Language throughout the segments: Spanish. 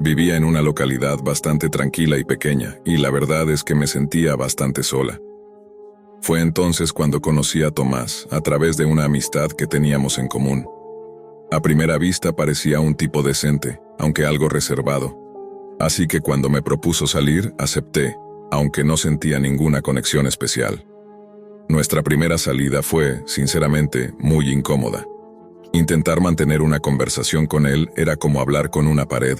Vivía en una localidad bastante tranquila y pequeña, y la verdad es que me sentía bastante sola. Fue entonces cuando conocí a Tomás, a través de una amistad que teníamos en común. A primera vista parecía un tipo decente, aunque algo reservado. Así que cuando me propuso salir, acepté, aunque no sentía ninguna conexión especial. Nuestra primera salida fue, sinceramente, muy incómoda. Intentar mantener una conversación con él era como hablar con una pared.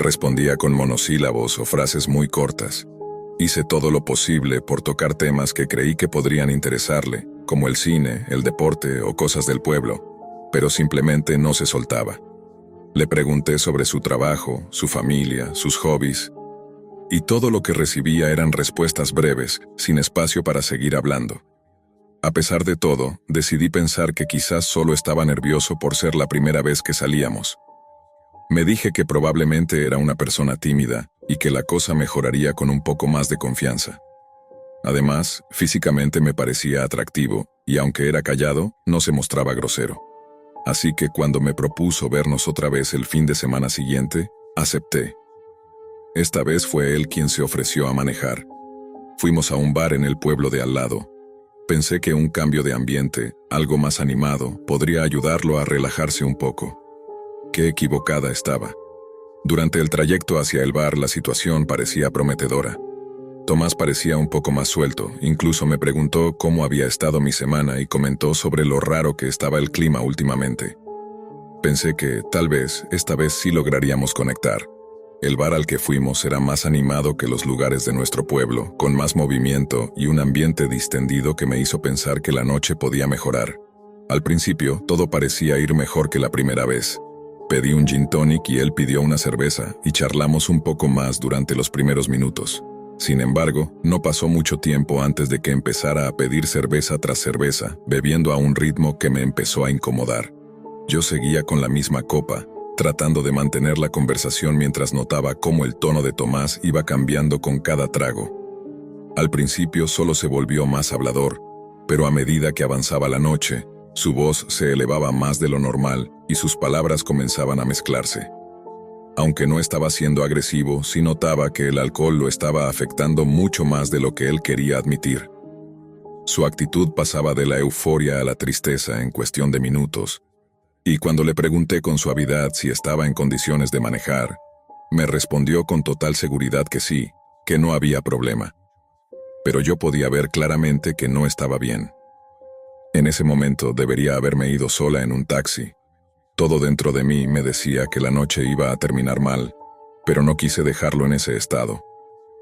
Respondía con monosílabos o frases muy cortas. Hice todo lo posible por tocar temas que creí que podrían interesarle, como el cine, el deporte o cosas del pueblo, pero simplemente no se soltaba. Le pregunté sobre su trabajo, su familia, sus hobbies, y todo lo que recibía eran respuestas breves, sin espacio para seguir hablando. A pesar de todo, decidí pensar que quizás solo estaba nervioso por ser la primera vez que salíamos. Me dije que probablemente era una persona tímida y que la cosa mejoraría con un poco más de confianza. Además, físicamente me parecía atractivo y aunque era callado, no se mostraba grosero. Así que cuando me propuso vernos otra vez el fin de semana siguiente, acepté. Esta vez fue él quien se ofreció a manejar. Fuimos a un bar en el pueblo de al lado. Pensé que un cambio de ambiente, algo más animado, podría ayudarlo a relajarse un poco. Qué equivocada estaba. Durante el trayecto hacia el bar la situación parecía prometedora. Tomás parecía un poco más suelto, incluso me preguntó cómo había estado mi semana y comentó sobre lo raro que estaba el clima últimamente. Pensé que, tal vez, esta vez sí lograríamos conectar. El bar al que fuimos era más animado que los lugares de nuestro pueblo, con más movimiento y un ambiente distendido que me hizo pensar que la noche podía mejorar. Al principio, todo parecía ir mejor que la primera vez. Pedí un gin tonic y él pidió una cerveza, y charlamos un poco más durante los primeros minutos. Sin embargo, no pasó mucho tiempo antes de que empezara a pedir cerveza tras cerveza, bebiendo a un ritmo que me empezó a incomodar. Yo seguía con la misma copa, tratando de mantener la conversación mientras notaba cómo el tono de Tomás iba cambiando con cada trago. Al principio solo se volvió más hablador, pero a medida que avanzaba la noche, su voz se elevaba más de lo normal y sus palabras comenzaban a mezclarse. Aunque no estaba siendo agresivo, sí notaba que el alcohol lo estaba afectando mucho más de lo que él quería admitir. Su actitud pasaba de la euforia a la tristeza en cuestión de minutos, y cuando le pregunté con suavidad si estaba en condiciones de manejar, me respondió con total seguridad que sí, que no había problema. Pero yo podía ver claramente que no estaba bien. En ese momento debería haberme ido sola en un taxi. Todo dentro de mí me decía que la noche iba a terminar mal, pero no quise dejarlo en ese estado.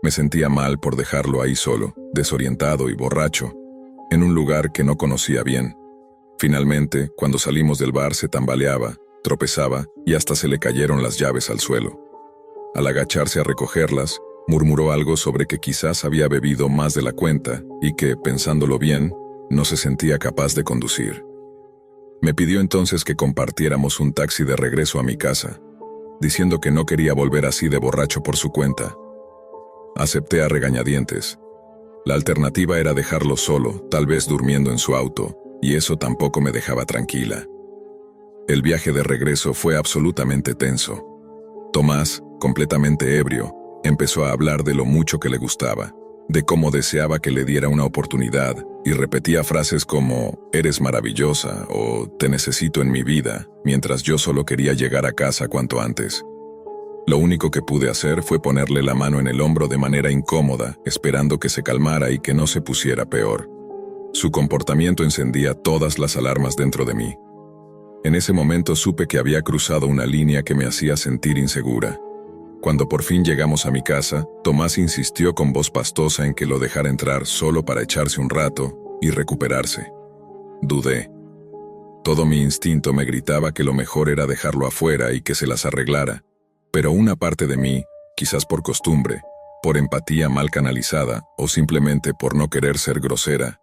Me sentía mal por dejarlo ahí solo, desorientado y borracho, en un lugar que no conocía bien. Finalmente, cuando salimos del bar se tambaleaba, tropezaba y hasta se le cayeron las llaves al suelo. Al agacharse a recogerlas, murmuró algo sobre que quizás había bebido más de la cuenta y que, pensándolo bien, no se sentía capaz de conducir. Me pidió entonces que compartiéramos un taxi de regreso a mi casa, diciendo que no quería volver así de borracho por su cuenta. Acepté a regañadientes. La alternativa era dejarlo solo, tal vez durmiendo en su auto, y eso tampoco me dejaba tranquila. El viaje de regreso fue absolutamente tenso. Tomás, completamente ebrio, empezó a hablar de lo mucho que le gustaba, de cómo deseaba que le diera una oportunidad, y repetía frases como «eres maravillosa» o «te necesito en mi vida», mientras yo solo quería llegar a casa cuanto antes. Lo único que pude hacer fue ponerle la mano en el hombro de manera incómoda, esperando que se calmara y que no se pusiera peor. Su comportamiento encendía todas las alarmas dentro de mí. En ese momento supe que había cruzado una línea que me hacía sentir insegura. Cuando por fin llegamos a mi casa, Tomás insistió con voz pastosa en que lo dejara entrar solo para echarse un rato y recuperarse. Dudé. Todo mi instinto me gritaba que lo mejor era dejarlo afuera y que se las arreglara, pero una parte de mí, quizás por costumbre, por empatía mal canalizada o simplemente por no querer ser grosera,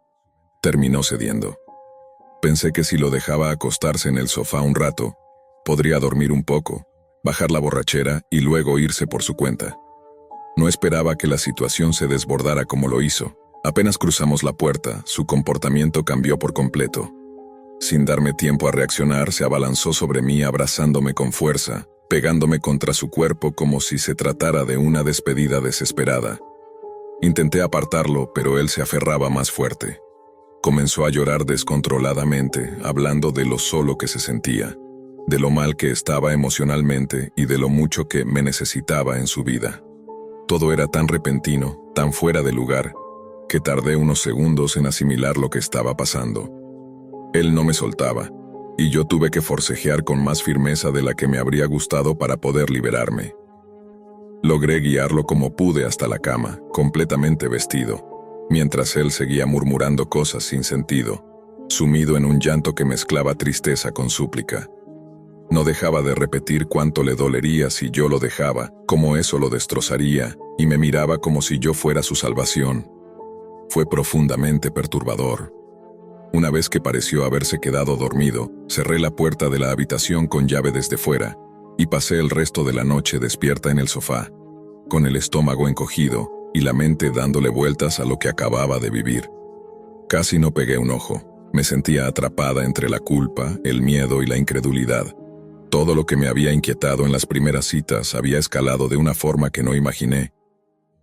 terminó cediendo. Pensé que si lo dejaba acostarse en el sofá un rato, podría dormir un poco, bajar la borrachera y luego irse por su cuenta. No esperaba que la situación se desbordara como lo hizo. Apenas cruzamos la puerta, su comportamiento cambió por completo. Sin darme tiempo a reaccionar, se abalanzó sobre mí abrazándome con fuerza, pegándome contra su cuerpo como si se tratara de una despedida desesperada. Intenté apartarlo, pero él se aferraba más fuerte. Comenzó a llorar descontroladamente, hablando de lo solo que se sentía, de lo mal que estaba emocionalmente y de lo mucho que me necesitaba en su vida. Todo era tan repentino, tan fuera de lugar, que tardé unos segundos en asimilar lo que estaba pasando. Él no me soltaba, y yo tuve que forcejear con más firmeza de la que me habría gustado para poder liberarme. Logré guiarlo como pude hasta la cama, completamente vestido, mientras él seguía murmurando cosas sin sentido, sumido en un llanto que mezclaba tristeza con súplica. No dejaba de repetir cuánto le dolería si yo lo dejaba, cómo eso lo destrozaría, y me miraba como si yo fuera su salvación. Fue profundamente perturbador. Una vez que pareció haberse quedado dormido, cerré la puerta de la habitación con llave desde fuera, y pasé el resto de la noche despierta en el sofá, con el estómago encogido y la mente dándole vueltas a lo que acababa de vivir. Casi no pegué un ojo. Me sentía atrapada entre la culpa, el miedo y la incredulidad. Todo lo que me había inquietado en las primeras citas había escalado de una forma que no imaginé.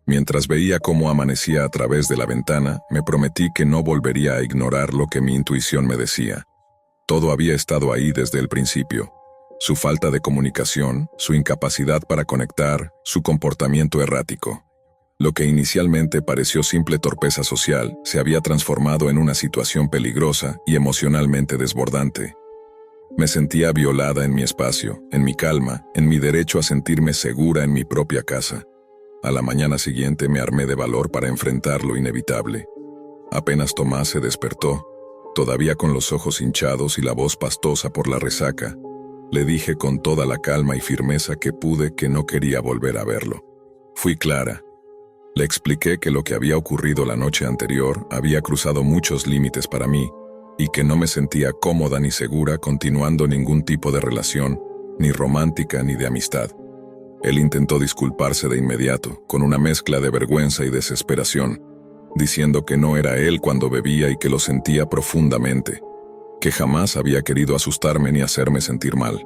Mientras veía cómo amanecía a través de la ventana, me prometí que no volvería a ignorar lo que mi intuición me decía. Todo había estado ahí desde el principio. Su falta de comunicación, su incapacidad para conectar, su comportamiento errático. Lo que inicialmente pareció simple torpeza social se había transformado en una situación peligrosa y emocionalmente desbordante. Me sentía violada en mi espacio, en mi calma, en mi derecho a sentirme segura en mi propia casa. A la mañana siguiente me armé de valor para enfrentar lo inevitable. Apenas Tomás se despertó, todavía con los ojos hinchados y la voz pastosa por la resaca, le dije con toda la calma y firmeza que pude que no quería volver a verlo. Fui clara. Le expliqué que lo que había ocurrido la noche anterior había cruzado muchos límites para mí, y que no me sentía cómoda ni segura continuando ningún tipo de relación, ni romántica ni de amistad. Él intentó disculparse de inmediato, con una mezcla de vergüenza y desesperación, diciendo que no era él cuando bebía y que lo sentía profundamente, que jamás había querido asustarme ni hacerme sentir mal.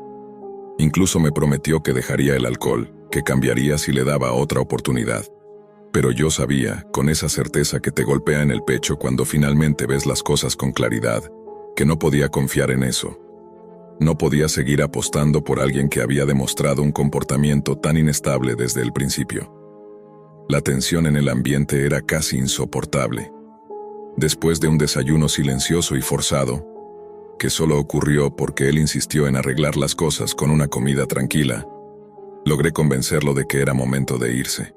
Incluso me prometió que dejaría el alcohol, que cambiaría si le daba otra oportunidad. Pero yo sabía, con esa certeza que te golpea en el pecho cuando finalmente ves las cosas con claridad, que no podía confiar en eso. No podía seguir apostando por alguien que había demostrado un comportamiento tan inestable desde el principio. La tensión en el ambiente era casi insoportable. Después de un desayuno silencioso y forzado, que solo ocurrió porque él insistió en arreglar las cosas con una comida tranquila, logré convencerlo de que era momento de irse.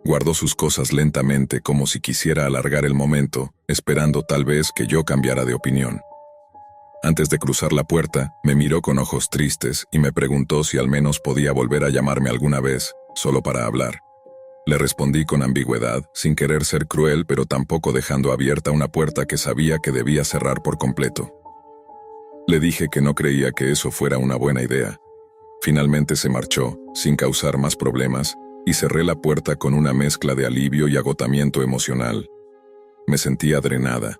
Guardó sus cosas lentamente como si quisiera alargar el momento, esperando tal vez que yo cambiara de opinión. Antes de cruzar la puerta, me miró con ojos tristes y me preguntó si al menos podía volver a llamarme alguna vez, solo para hablar. Le respondí con ambigüedad, sin querer ser cruel pero tampoco dejando abierta una puerta que sabía que debía cerrar por completo. Le dije que no creía que eso fuera una buena idea. Finalmente se marchó, sin causar más problemas, y cerré la puerta con una mezcla de alivio y agotamiento emocional. Me sentía drenada,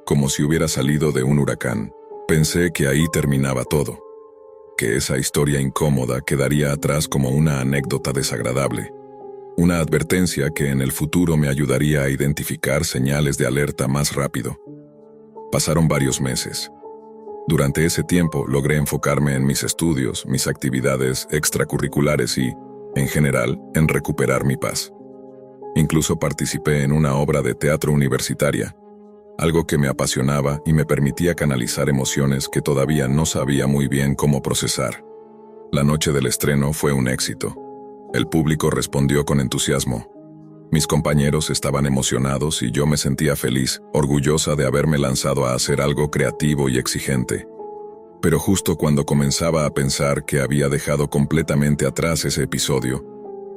como si hubiera salido de un huracán. Pensé que ahí terminaba todo, que esa historia incómoda quedaría atrás como una anécdota desagradable, una advertencia que en el futuro me ayudaría a identificar señales de alerta más rápido. Pasaron varios meses. Durante ese tiempo logré enfocarme en mis estudios, mis actividades extracurriculares y, en general, en recuperar mi paz. Incluso participé en una obra de teatro universitaria, algo que me apasionaba y me permitía canalizar emociones que todavía no sabía muy bien cómo procesar. La noche del estreno fue un éxito. El público respondió con entusiasmo. Mis compañeros estaban emocionados y yo me sentía feliz, orgullosa de haberme lanzado a hacer algo creativo y exigente. Pero justo cuando comenzaba a pensar que había dejado completamente atrás ese episodio,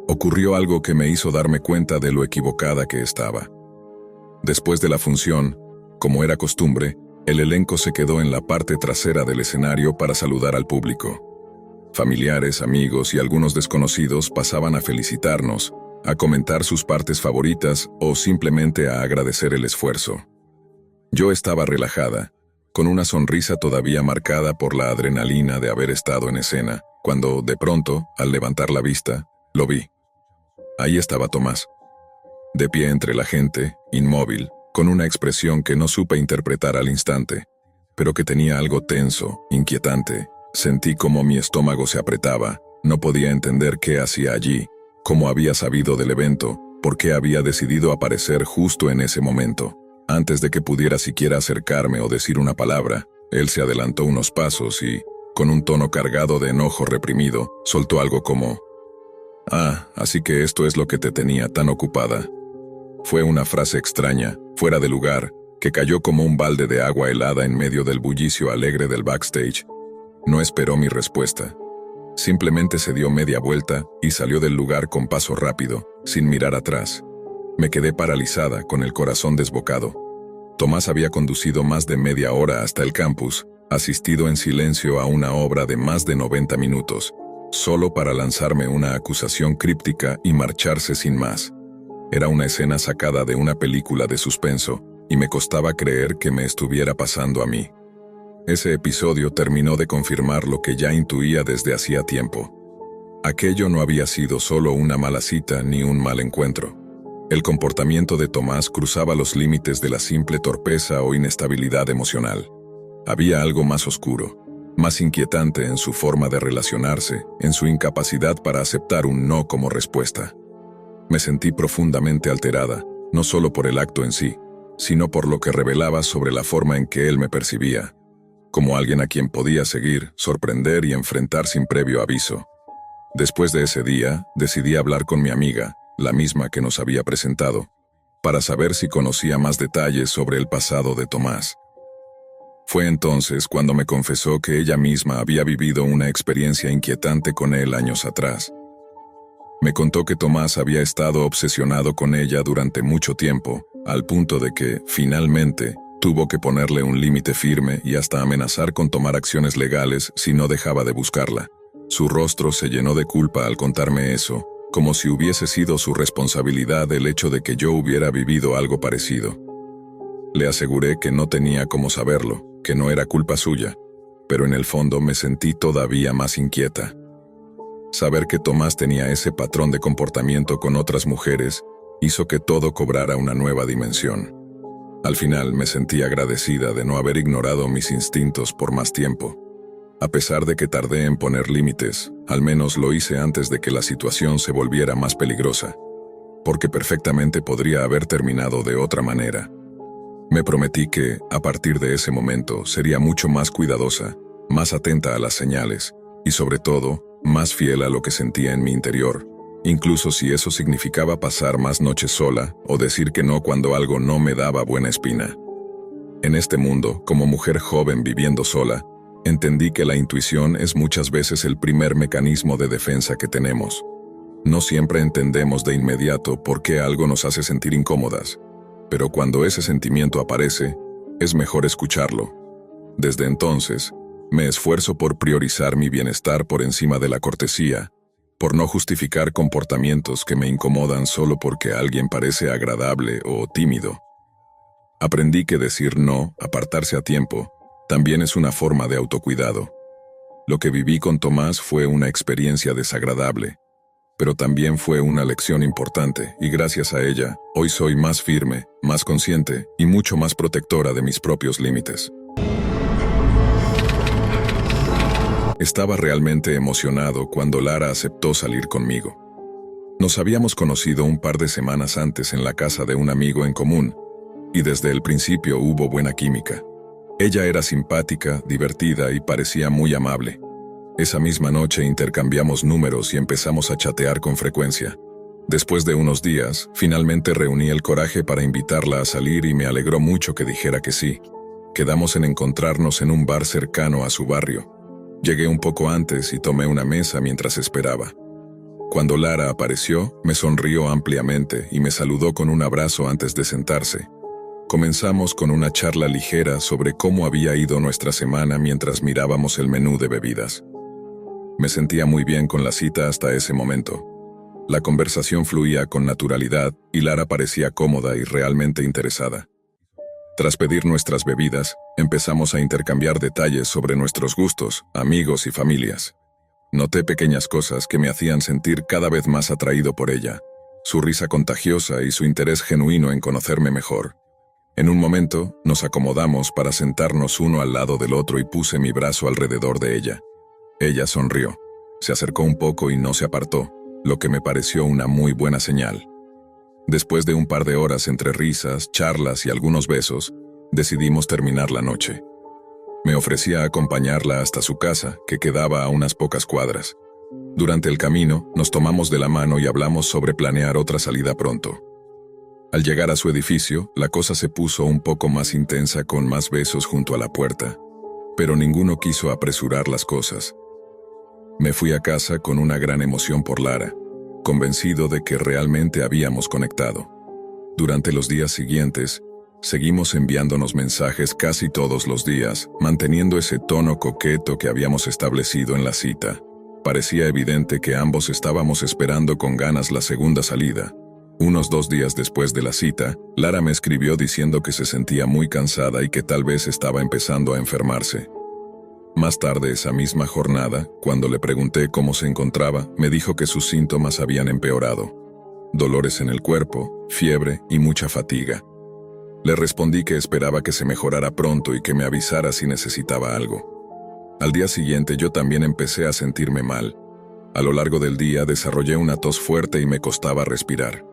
ocurrió algo que me hizo darme cuenta de lo equivocada que estaba. Después de la función, como era costumbre, el elenco se quedó en la parte trasera del escenario para saludar al público. Familiares, amigos y algunos desconocidos pasaban a felicitarnos, a comentar sus partes favoritas o simplemente a agradecer el esfuerzo. Yo estaba relajada, con una sonrisa todavía marcada por la adrenalina de haber estado en escena, cuando, de pronto, al levantar la vista, lo vi. Ahí estaba Tomás, de pie entre la gente, inmóvil, con una expresión que no supe interpretar al instante, pero que tenía algo tenso, inquietante. Sentí como mi estómago se apretaba, no podía entender qué hacía allí, cómo había sabido del evento, por qué había decidido aparecer justo en ese momento. Antes de que pudiera siquiera acercarme o decir una palabra, él se adelantó unos pasos y, con un tono cargado de enojo reprimido, soltó algo como: «Ah, así que esto es lo que te tenía tan ocupada». Fue una frase extraña, fuera de lugar, que cayó como un balde de agua helada en medio del bullicio alegre del backstage. No esperó mi respuesta. Simplemente se dio media vuelta y salió del lugar con paso rápido, sin mirar atrás. Me quedé paralizada, con el corazón desbocado. Tomás había conducido más de media hora hasta el campus, asistido en silencio a una obra de más de 90 minutos, solo para lanzarme una acusación críptica y marcharse sin más. Era una escena sacada de una película de suspenso, y me costaba creer que me estuviera pasando a mí. Ese episodio terminó de confirmar lo que ya intuía desde hacía tiempo. Aquello no había sido solo una mala cita ni un mal encuentro. El comportamiento de Tomás cruzaba los límites de la simple torpeza o inestabilidad emocional. Había algo más oscuro, más inquietante en su forma de relacionarse, en su incapacidad para aceptar un no como respuesta. Me sentí profundamente alterada, no solo por el acto en sí, sino por lo que revelaba sobre la forma en que él me percibía, como alguien a quien podía seguir, sorprender y enfrentar sin previo aviso. Después de ese día, decidí hablar con mi amiga, la misma que nos había presentado, para saber si conocía más detalles sobre el pasado de Tomás. Fue entonces cuando me confesó que ella misma había vivido una experiencia inquietante con él años atrás. Me contó que Tomás había estado obsesionado con ella durante mucho tiempo, al punto de que, finalmente, tuvo que ponerle un límite firme y hasta amenazar con tomar acciones legales si no dejaba de buscarla. Su rostro se llenó de culpa al contarme eso, como si hubiese sido su responsabilidad el hecho de que yo hubiera vivido algo parecido. Le aseguré que no tenía cómo saberlo, que no era culpa suya, pero en el fondo me sentí todavía más inquieta. Saber que Tomás tenía ese patrón de comportamiento con otras mujeres hizo que todo cobrara una nueva dimensión. Al final me sentí agradecida de no haber ignorado mis instintos por más tiempo. A pesar de que tardé en poner límites, al menos lo hice antes de que la situación se volviera más peligrosa, porque perfectamente podría haber terminado de otra manera. Me prometí que, a partir de ese momento, sería mucho más cuidadosa, más atenta a las señales, y sobre todo, más fiel a lo que sentía en mi interior, incluso si eso significaba pasar más noches sola o decir que no cuando algo no me daba buena espina. En este mundo, como mujer joven viviendo sola, entendí que la intuición es muchas veces el primer mecanismo de defensa que tenemos. No siempre entendemos de inmediato por qué algo nos hace sentir incómodas, pero cuando ese sentimiento aparece, es mejor escucharlo. Desde entonces, me esfuerzo por priorizar mi bienestar por encima de la cortesía, por no justificar comportamientos que me incomodan solo porque alguien parece agradable o tímido. Aprendí que decir no, apartarse a tiempo, también es una forma de autocuidado. Lo que viví con Tomás fue una experiencia desagradable, pero también fue una lección importante y gracias a ella, hoy soy más firme, más consciente y mucho más protectora de mis propios límites. Estaba realmente emocionado cuando Lara aceptó salir conmigo. Nos habíamos conocido un par de semanas antes en la casa de un amigo en común, y desde el principio hubo buena química. Ella era simpática, divertida y parecía muy amable. Esa misma noche intercambiamos números y empezamos a chatear con frecuencia. Después de unos días, finalmente reuní el coraje para invitarla a salir y me alegró mucho que dijera que sí. Quedamos en encontrarnos en un bar cercano a su barrio. Llegué un poco antes y tomé una mesa mientras esperaba. Cuando Lara apareció, me sonrió ampliamente y me saludó con un abrazo antes de sentarse. Comenzamos con una charla ligera sobre cómo había ido nuestra semana mientras mirábamos el menú de bebidas. Me sentía muy bien con la cita hasta ese momento. La conversación fluía con naturalidad y Lara parecía cómoda y realmente interesada. Tras pedir nuestras bebidas, empezamos a intercambiar detalles sobre nuestros gustos, amigos y familias. Noté pequeñas cosas que me hacían sentir cada vez más atraído por ella, su risa contagiosa y su interés genuino en conocerme mejor. En un momento, nos acomodamos para sentarnos uno al lado del otro y puse mi brazo alrededor de ella. Ella sonrió, se acercó un poco y no se apartó, lo que me pareció una muy buena señal. Después de un par de horas entre risas, charlas y algunos besos, decidimos terminar la noche. Me ofrecí a acompañarla hasta su casa, que quedaba a unas pocas cuadras. Durante el camino, nos tomamos de la mano y hablamos sobre planear otra salida pronto. Al llegar a su edificio, la cosa se puso un poco más intensa con más besos junto a la puerta, pero ninguno quiso apresurar las cosas. Me fui a casa con una gran emoción por Lara, convencido de que realmente habíamos conectado. Durante los días siguientes, seguimos enviándonos mensajes casi todos los días, manteniendo ese tono coqueto que habíamos establecido en la cita. Parecía evidente que ambos estábamos esperando con ganas la segunda salida. Unos 2 días después de la cita, Lara me escribió diciendo que se sentía muy cansada y que tal vez estaba empezando a enfermarse. Más tarde esa misma jornada, cuando le pregunté cómo se encontraba, me dijo que sus síntomas habían empeorado. Dolores en el cuerpo, fiebre y mucha fatiga. Le respondí que esperaba que se mejorara pronto y que me avisara si necesitaba algo. Al día siguiente yo también empecé a sentirme mal. A lo largo del día desarrollé una tos fuerte y me costaba respirar.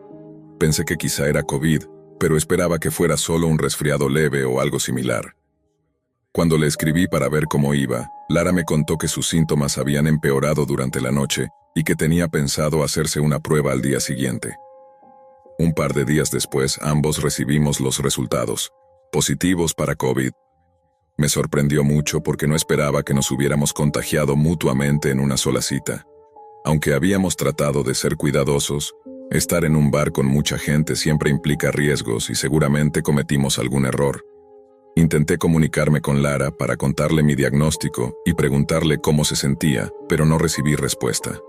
Pensé que quizá era COVID, pero esperaba que fuera solo un resfriado leve o algo similar. Cuando le escribí para ver cómo iba, Lara me contó que sus síntomas habían empeorado durante la noche y que tenía pensado hacerse una prueba al día siguiente. Un par de días después, ambos recibimos los resultados, positivos para COVID. Me sorprendió mucho porque no esperaba que nos hubiéramos contagiado mutuamente en una sola cita. Aunque habíamos tratado de ser cuidadosos, estar en un bar con mucha gente siempre implica riesgos y seguramente cometimos algún error. Intenté comunicarme con Lara para contarle mi diagnóstico y preguntarle cómo se sentía, pero no recibí respuesta.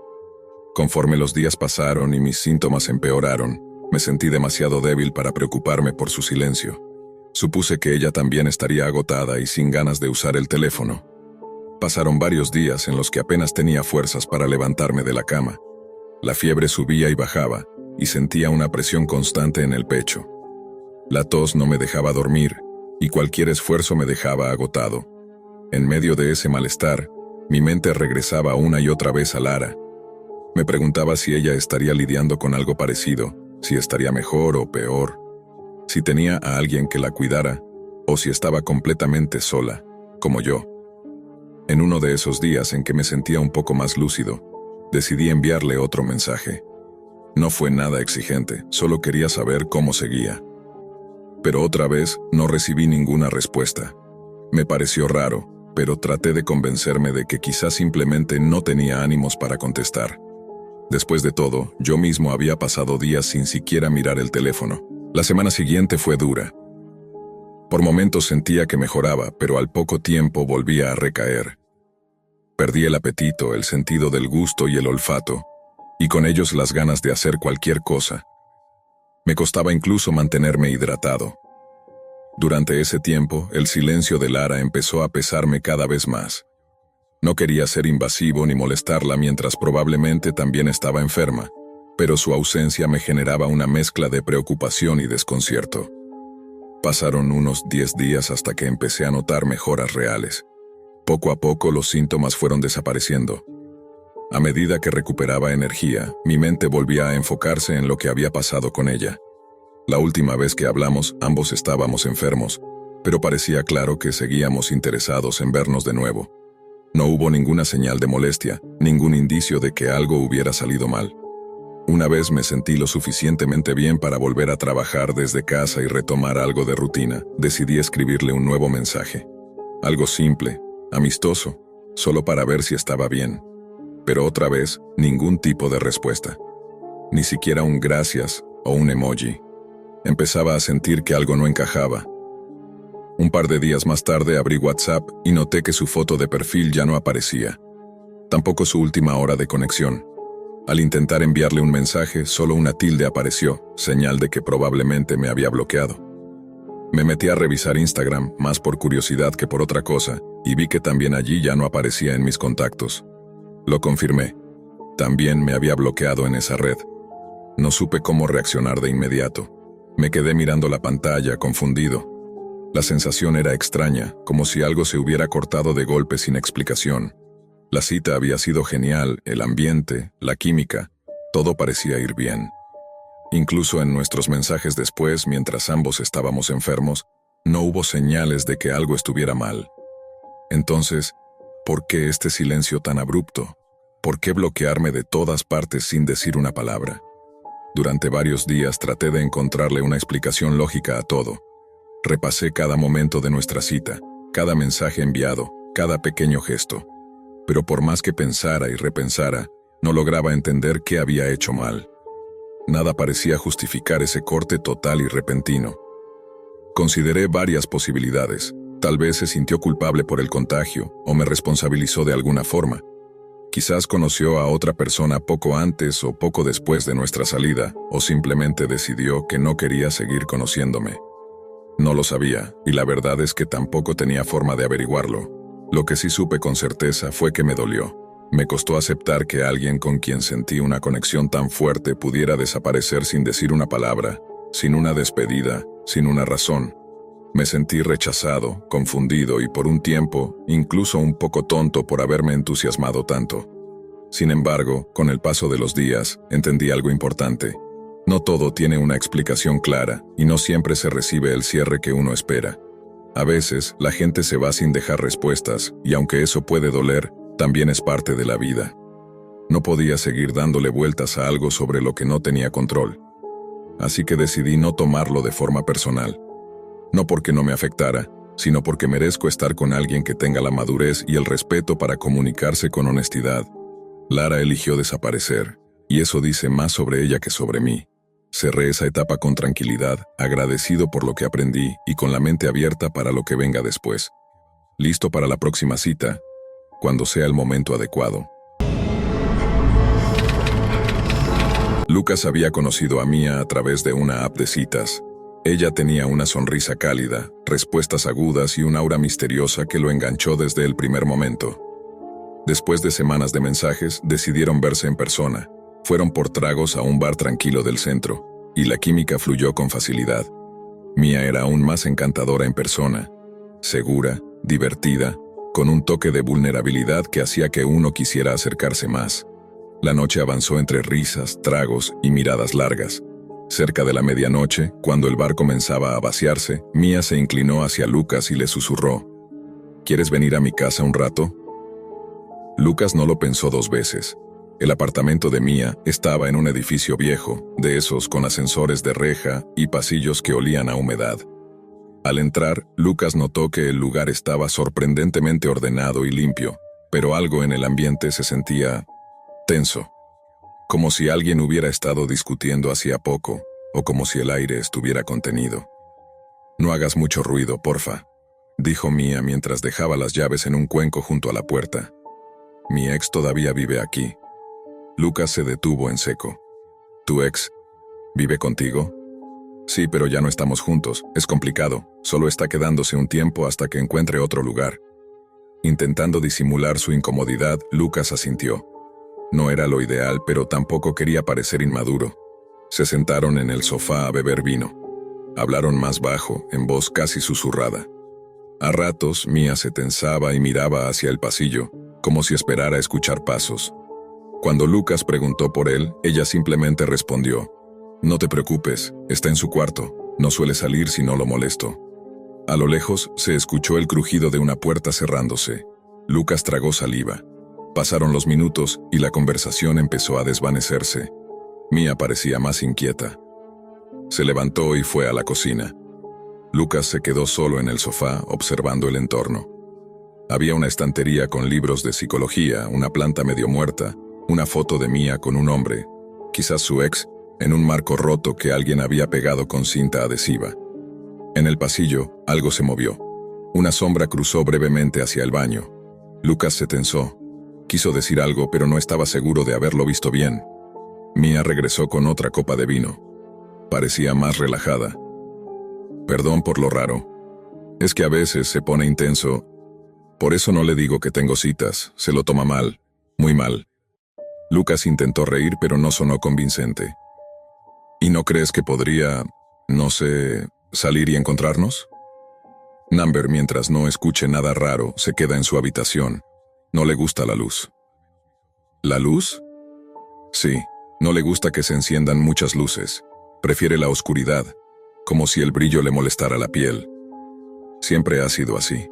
Conforme los días pasaron y mis síntomas empeoraron, me sentí demasiado débil para preocuparme por su silencio. Supuse que ella también estaría agotada y sin ganas de usar el teléfono. Pasaron varios días en los que apenas tenía fuerzas para levantarme de la cama. La fiebre subía y bajaba, y sentía una presión constante en el pecho. La tos no me dejaba dormir, y cualquier esfuerzo me dejaba agotado. En medio de ese malestar, mi mente regresaba una y otra vez a Lara. Me preguntaba si ella estaría lidiando con algo parecido, si estaría mejor o peor, si tenía a alguien que la cuidara, o si estaba completamente sola, como yo. En uno de esos días en que me sentía un poco más lúcido, decidí enviarle otro mensaje. No fue nada exigente, solo quería saber cómo seguía. Pero otra vez no recibí ninguna respuesta. Me pareció raro, pero traté de convencerme de que quizás simplemente no tenía ánimos para contestar. Después de todo, yo mismo había pasado días sin siquiera mirar el teléfono. La semana siguiente fue dura. Por momentos sentía que mejoraba, pero al poco tiempo volvía a recaer. Perdí el apetito, el sentido del gusto y el olfato, y con ellos las ganas de hacer cualquier cosa. Me costaba incluso mantenerme hidratado. Durante ese tiempo, el silencio de Lara empezó a pesarme cada vez más. No quería ser invasivo ni molestarla mientras probablemente también estaba enferma, pero su ausencia me generaba una mezcla de preocupación y desconcierto. Pasaron unos 10 días hasta que empecé a notar mejoras reales. Poco a poco los síntomas fueron desapareciendo. A medida que recuperaba energía, mi mente volvía a enfocarse en lo que había pasado con ella. La última vez que hablamos, ambos estábamos enfermos, pero parecía claro que seguíamos interesados en vernos de nuevo. No hubo ninguna señal de molestia, ningún indicio de que algo hubiera salido mal. Una vez me sentí lo suficientemente bien para volver a trabajar desde casa y retomar algo de rutina, decidí escribirle un nuevo mensaje. Algo simple, amistoso, solo para ver si estaba bien. Pero otra vez, ningún tipo de respuesta. Ni siquiera un gracias o un emoji. Empezaba a sentir que algo no encajaba. Un par de días más tarde abrí WhatsApp y noté que su foto de perfil ya no aparecía. Tampoco su última hora de conexión. Al intentar enviarle un mensaje, solo una tilde apareció, señal de que probablemente me había bloqueado. Me metí a revisar Instagram, más por curiosidad que por otra cosa, y vi que también allí ya no aparecía en mis contactos. Lo confirmé. También me había bloqueado en esa red. No supe cómo reaccionar de inmediato. Me quedé mirando la pantalla, confundido. La sensación era extraña, como si algo se hubiera cortado de golpe sin explicación. La cita había sido genial, el ambiente, la química, todo parecía ir bien. Incluso en nuestros mensajes después, mientras ambos estábamos enfermos, no hubo señales de que algo estuviera mal. Entonces, ¿por qué este silencio tan abrupto? ¿Por qué bloquearme de todas partes sin decir una palabra? Durante varios días traté de encontrarle una explicación lógica a todo. Repasé cada momento de nuestra cita, cada mensaje enviado, cada pequeño gesto. Pero por más que pensara y repensara, no lograba entender qué había hecho mal. Nada parecía justificar ese corte total y repentino. Consideré varias posibilidades. Tal vez se sintió culpable por el contagio o me responsabilizó de alguna forma. Quizás conoció a otra persona poco antes o poco después de nuestra salida, o simplemente decidió que no quería seguir conociéndome. No lo sabía, y la verdad es que tampoco tenía forma de averiguarlo. Lo que sí supe con certeza fue que me dolió. Me costó aceptar que alguien con quien sentí una conexión tan fuerte pudiera desaparecer sin decir una palabra, sin una despedida, sin una razón. Me sentí rechazado, confundido y por un tiempo, incluso un poco tonto por haberme entusiasmado tanto. Sin embargo, con el paso de los días, entendí algo importante. No todo tiene una explicación clara y no siempre se recibe el cierre que uno espera. A veces, la gente se va sin dejar respuestas y aunque eso puede doler, también es parte de la vida. No podía seguir dándole vueltas a algo sobre lo que no tenía control. Así que decidí no tomarlo de forma personal. No porque no me afectara, sino porque merezco estar con alguien que tenga la madurez y el respeto para comunicarse con honestidad. Lara eligió desaparecer, y eso dice más sobre ella que sobre mí. Cerré esa etapa con tranquilidad, agradecido por lo que aprendí y con la mente abierta para lo que venga después. Listo para la próxima cita, cuando sea el momento adecuado. Lucas había conocido a Mia a través de una app de citas. Ella tenía una sonrisa cálida, respuestas agudas y un aura misteriosa que lo enganchó desde el primer momento. Después de semanas de mensajes, decidieron verse en persona. Fueron por tragos a un bar tranquilo del centro, y la química fluyó con facilidad. Mia era aún más encantadora en persona, segura, divertida, con un toque de vulnerabilidad que hacía que uno quisiera acercarse más. La noche avanzó entre risas, tragos y miradas largas. Cerca de la medianoche, cuando el bar comenzaba a vaciarse, Mia se inclinó hacia Lucas y le susurró: ¿Quieres venir a mi casa un rato? Lucas no lo pensó dos veces. El apartamento de Mia estaba en un edificio viejo, de esos con ascensores de reja y pasillos que olían a humedad. Al entrar, Lucas notó que el lugar estaba sorprendentemente ordenado y limpio, pero algo en el ambiente se sentía tenso. Como si alguien hubiera estado discutiendo hacía poco, o como si el aire estuviera contenido. «No hagas mucho ruido, porfa», dijo Mia mientras dejaba las llaves en un cuenco junto a la puerta. «Mi ex todavía vive aquí». Lucas se detuvo en seco. «¿Tu ex vive contigo?» «Sí, pero ya no estamos juntos. Es complicado. Solo está quedándose un tiempo hasta que encuentre otro lugar». Intentando disimular su incomodidad, Lucas asintió. No era lo ideal, pero tampoco quería parecer inmaduro. Se sentaron en el sofá a beber vino. Hablaron más bajo, en voz casi susurrada. A ratos, Mia se tensaba y miraba hacia el pasillo, como si esperara escuchar pasos. Cuando Lucas preguntó por él, ella simplemente respondió: «No te preocupes, está en su cuarto, no suele salir si no lo molesto». A lo lejos, se escuchó el crujido de una puerta cerrándose. Lucas tragó saliva. Pasaron los minutos y la conversación empezó a desvanecerse. Mia parecía más inquieta. Se levantó y fue a la cocina. Lucas se quedó solo en el sofá, observando el entorno. Había una estantería con libros de psicología, una planta medio muerta, una foto de Mia con un hombre, quizás su ex, en un marco roto que alguien había pegado con cinta adhesiva. En el pasillo, algo se movió. Una sombra cruzó brevemente hacia el baño. Lucas se tensó. Quiso decir algo, pero no estaba seguro de haberlo visto bien. Mia regresó con otra copa de vino. Parecía más relajada. «Perdón por lo raro. Es que a veces se pone intenso. Por eso no le digo que tengo citas, se lo toma mal. Muy mal. Lucas intentó reír, pero no sonó convincente. ¿Y no crees que podría, no sé, salir y encontrarnos? Number, mientras no escuche nada raro, se queda en su habitación. No le gusta la luz. ¿La luz? Sí, no le gusta que se enciendan muchas luces. Prefiere la oscuridad, como si el brillo le molestara la piel. Siempre ha sido así.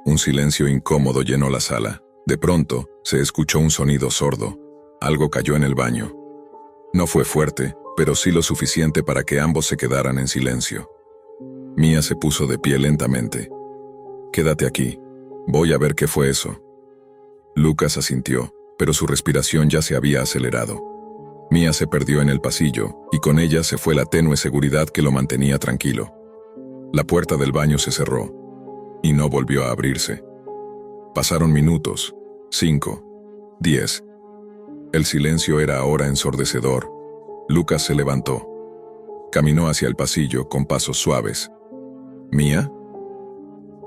Un silencio incómodo llenó la sala. De pronto, se escuchó un sonido sordo. Algo cayó en el baño. No fue fuerte, pero sí lo suficiente para que ambos se quedaran en silencio. Mia se puso de pie lentamente. «Quédate aquí. Voy a ver qué fue eso». Lucas asintió, pero su respiración ya se había acelerado. Mia se perdió en el pasillo, y con ella se fue la tenue seguridad que lo mantenía tranquilo. La puerta del baño se cerró, y no volvió a abrirse. Pasaron minutos, 5, 10. El silencio era ahora ensordecedor. Lucas se levantó. Caminó hacia el pasillo con pasos suaves. ¿Mia?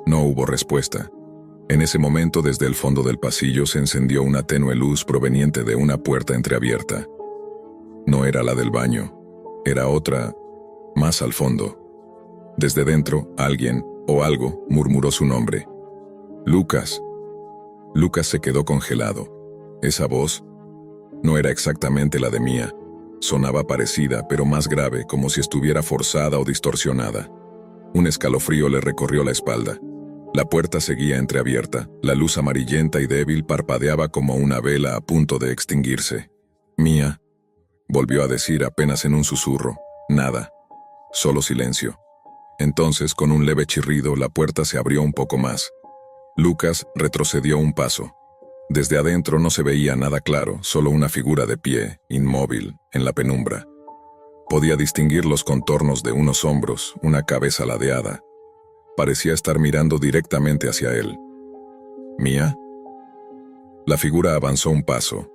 No hubo respuesta. En ese momento, desde el fondo del pasillo se encendió una tenue luz proveniente de una puerta entreabierta. No era la del baño, era otra, más al fondo. Desde dentro, alguien, o algo, murmuró su nombre. «Lucas». Lucas se quedó congelado. Esa voz no era exactamente la de Mia. Sonaba parecida, pero más grave, como si estuviera forzada o distorsionada. Un escalofrío le recorrió la espalda. La puerta seguía entreabierta. La luz amarillenta y débil parpadeaba como una vela a punto de extinguirse. «Mia», volvió a decir apenas en un susurro. Nada. Solo silencio. Entonces, con un leve chirrido, la puerta se abrió un poco más. Lucas retrocedió un paso. Desde adentro no se veía nada claro, solo una figura de pie, inmóvil, en la penumbra. Podía distinguir los contornos de unos hombros, una cabeza ladeada. Parecía estar mirando directamente hacia él. ¿Mia? La figura avanzó un paso.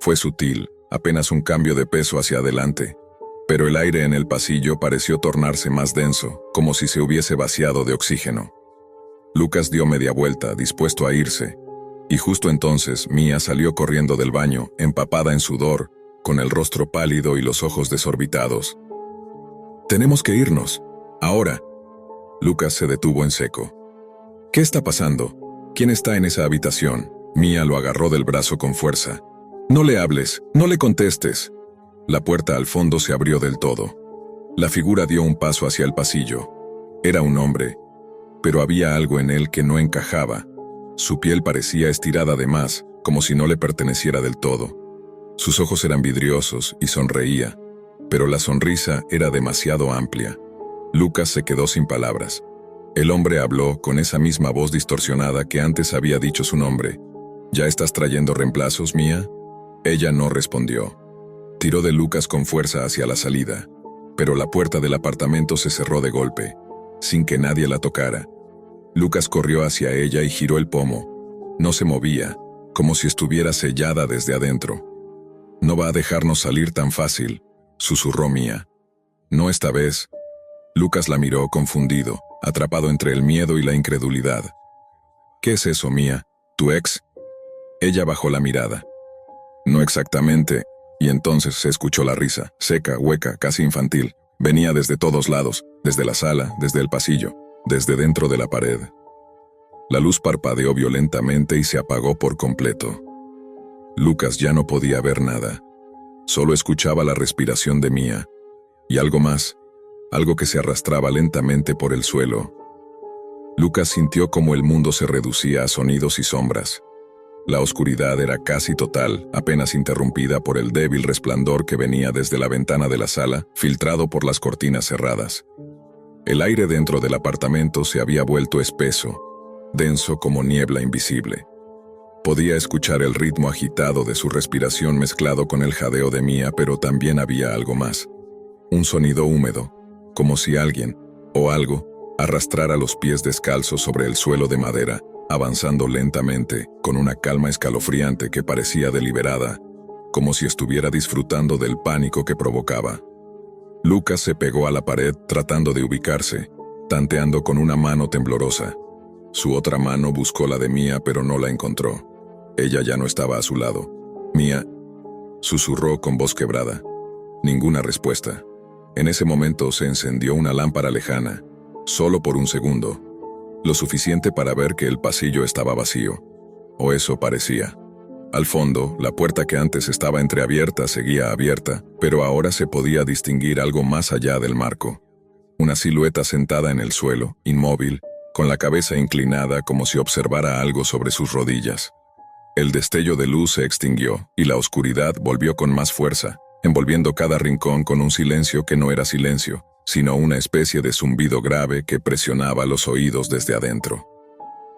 Fue sutil, apenas un cambio de peso hacia adelante, pero el aire en el pasillo pareció tornarse más denso, como si se hubiese vaciado de oxígeno. Lucas dio media vuelta, dispuesto a irse, y justo entonces Mia salió corriendo del baño, empapada en sudor, con el rostro pálido y los ojos desorbitados. «Tenemos que irnos. Ahora». Lucas se detuvo en seco. «¿Qué está pasando? ¿Quién está en esa habitación?» Mia lo agarró del brazo con fuerza. «No le hables, no le contestes». La puerta al fondo se abrió del todo. La figura dio un paso hacia el pasillo. Era un hombre, pero había algo en él que no encajaba. Su piel parecía estirada de más, como si no le perteneciera del todo. Sus ojos eran vidriosos y sonreía, pero la sonrisa era demasiado amplia. Lucas se quedó sin palabras. El hombre habló con esa misma voz distorsionada que antes había dicho su nombre. «¿Ya estás trayendo reemplazos, Mia?» Ella no respondió. Tiró de Lucas con fuerza hacia la salida, pero la puerta del apartamento se cerró de golpe, sin que nadie la tocara. Lucas corrió hacia ella y giró el pomo. No se movía, como si estuviera sellada desde adentro. «No va a dejarnos salir tan fácil», susurró Mia. «No esta vez». Lucas la miró confundido, atrapado entre el miedo y la incredulidad. «¿Qué es eso, Mia? ¿Tu ex?» Ella bajó la mirada. «No exactamente», y entonces se escuchó la risa, seca, hueca, casi infantil. Venía desde todos lados, desde la sala, desde el pasillo, desde dentro de la pared. La luz parpadeó violentamente y se apagó por completo. Lucas ya no podía ver nada. Solo escuchaba la respiración de Mia. Y algo más, algo que se arrastraba lentamente por el suelo. Lucas sintió como el mundo se reducía a sonidos y sombras. La oscuridad era casi total, apenas interrumpida por el débil resplandor que venía desde la ventana de la sala, filtrado por las cortinas cerradas. El aire dentro del apartamento se había vuelto espeso, denso como niebla invisible. Podía escuchar el ritmo agitado de su respiración mezclado con el jadeo de Mia, pero también había algo más. Un sonido húmedo, como si alguien, o algo, arrastrara los pies descalzos sobre el suelo de madera, avanzando lentamente, con una calma escalofriante que parecía deliberada, como si estuviera disfrutando del pánico que provocaba. Lucas se pegó a la pared tratando de ubicarse, tanteando con una mano temblorosa. Su otra mano buscó la de Mia, pero no la encontró. Ella ya no estaba a su lado. Mía, susurró con voz quebrada. Ninguna respuesta. En ese momento se encendió una lámpara lejana, solo por un segundo, lo suficiente para ver que el pasillo estaba vacío. O eso parecía. Al fondo, la puerta que antes estaba entreabierta seguía abierta, pero ahora se podía distinguir algo más allá del marco. Una silueta sentada en el suelo, inmóvil, con la cabeza inclinada como si observara algo sobre sus rodillas. El destello de luz se extinguió y la oscuridad volvió con más fuerza, envolviendo cada rincón con un silencio que no era silencio, sino una especie de zumbido grave que presionaba los oídos desde adentro.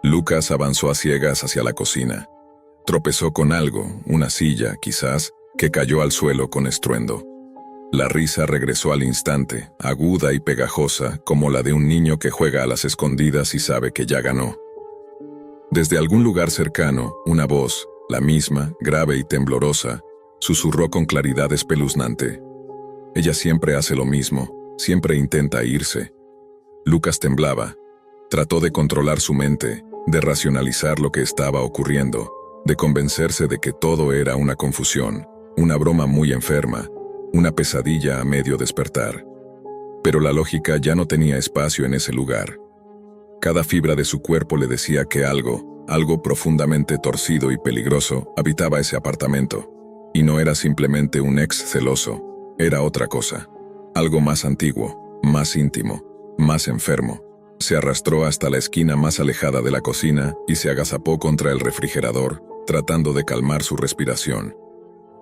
Lucas avanzó a ciegas hacia la cocina. Tropezó con algo, una silla, quizás, que cayó al suelo con estruendo. La risa regresó al instante, aguda y pegajosa, como la de un niño que juega a las escondidas y sabe que ya ganó. Desde algún lugar cercano, una voz, la misma, grave y temblorosa, susurró con claridad espeluznante. Ella siempre hace lo mismo, siempre intenta irse. Lucas temblaba. Trató de controlar su mente, de racionalizar lo que estaba ocurriendo, de convencerse de que todo era una confusión, una broma muy enferma, una pesadilla a medio despertar. Pero la lógica ya no tenía espacio en ese lugar. Cada fibra de su cuerpo le decía que algo profundamente torcido y peligroso habitaba ese apartamento. Y no era simplemente un ex celoso, era otra cosa. Algo más antiguo, más íntimo, más enfermo. Se arrastró hasta la esquina más alejada de la cocina y se agazapó contra el refrigerador, tratando de calmar su respiración.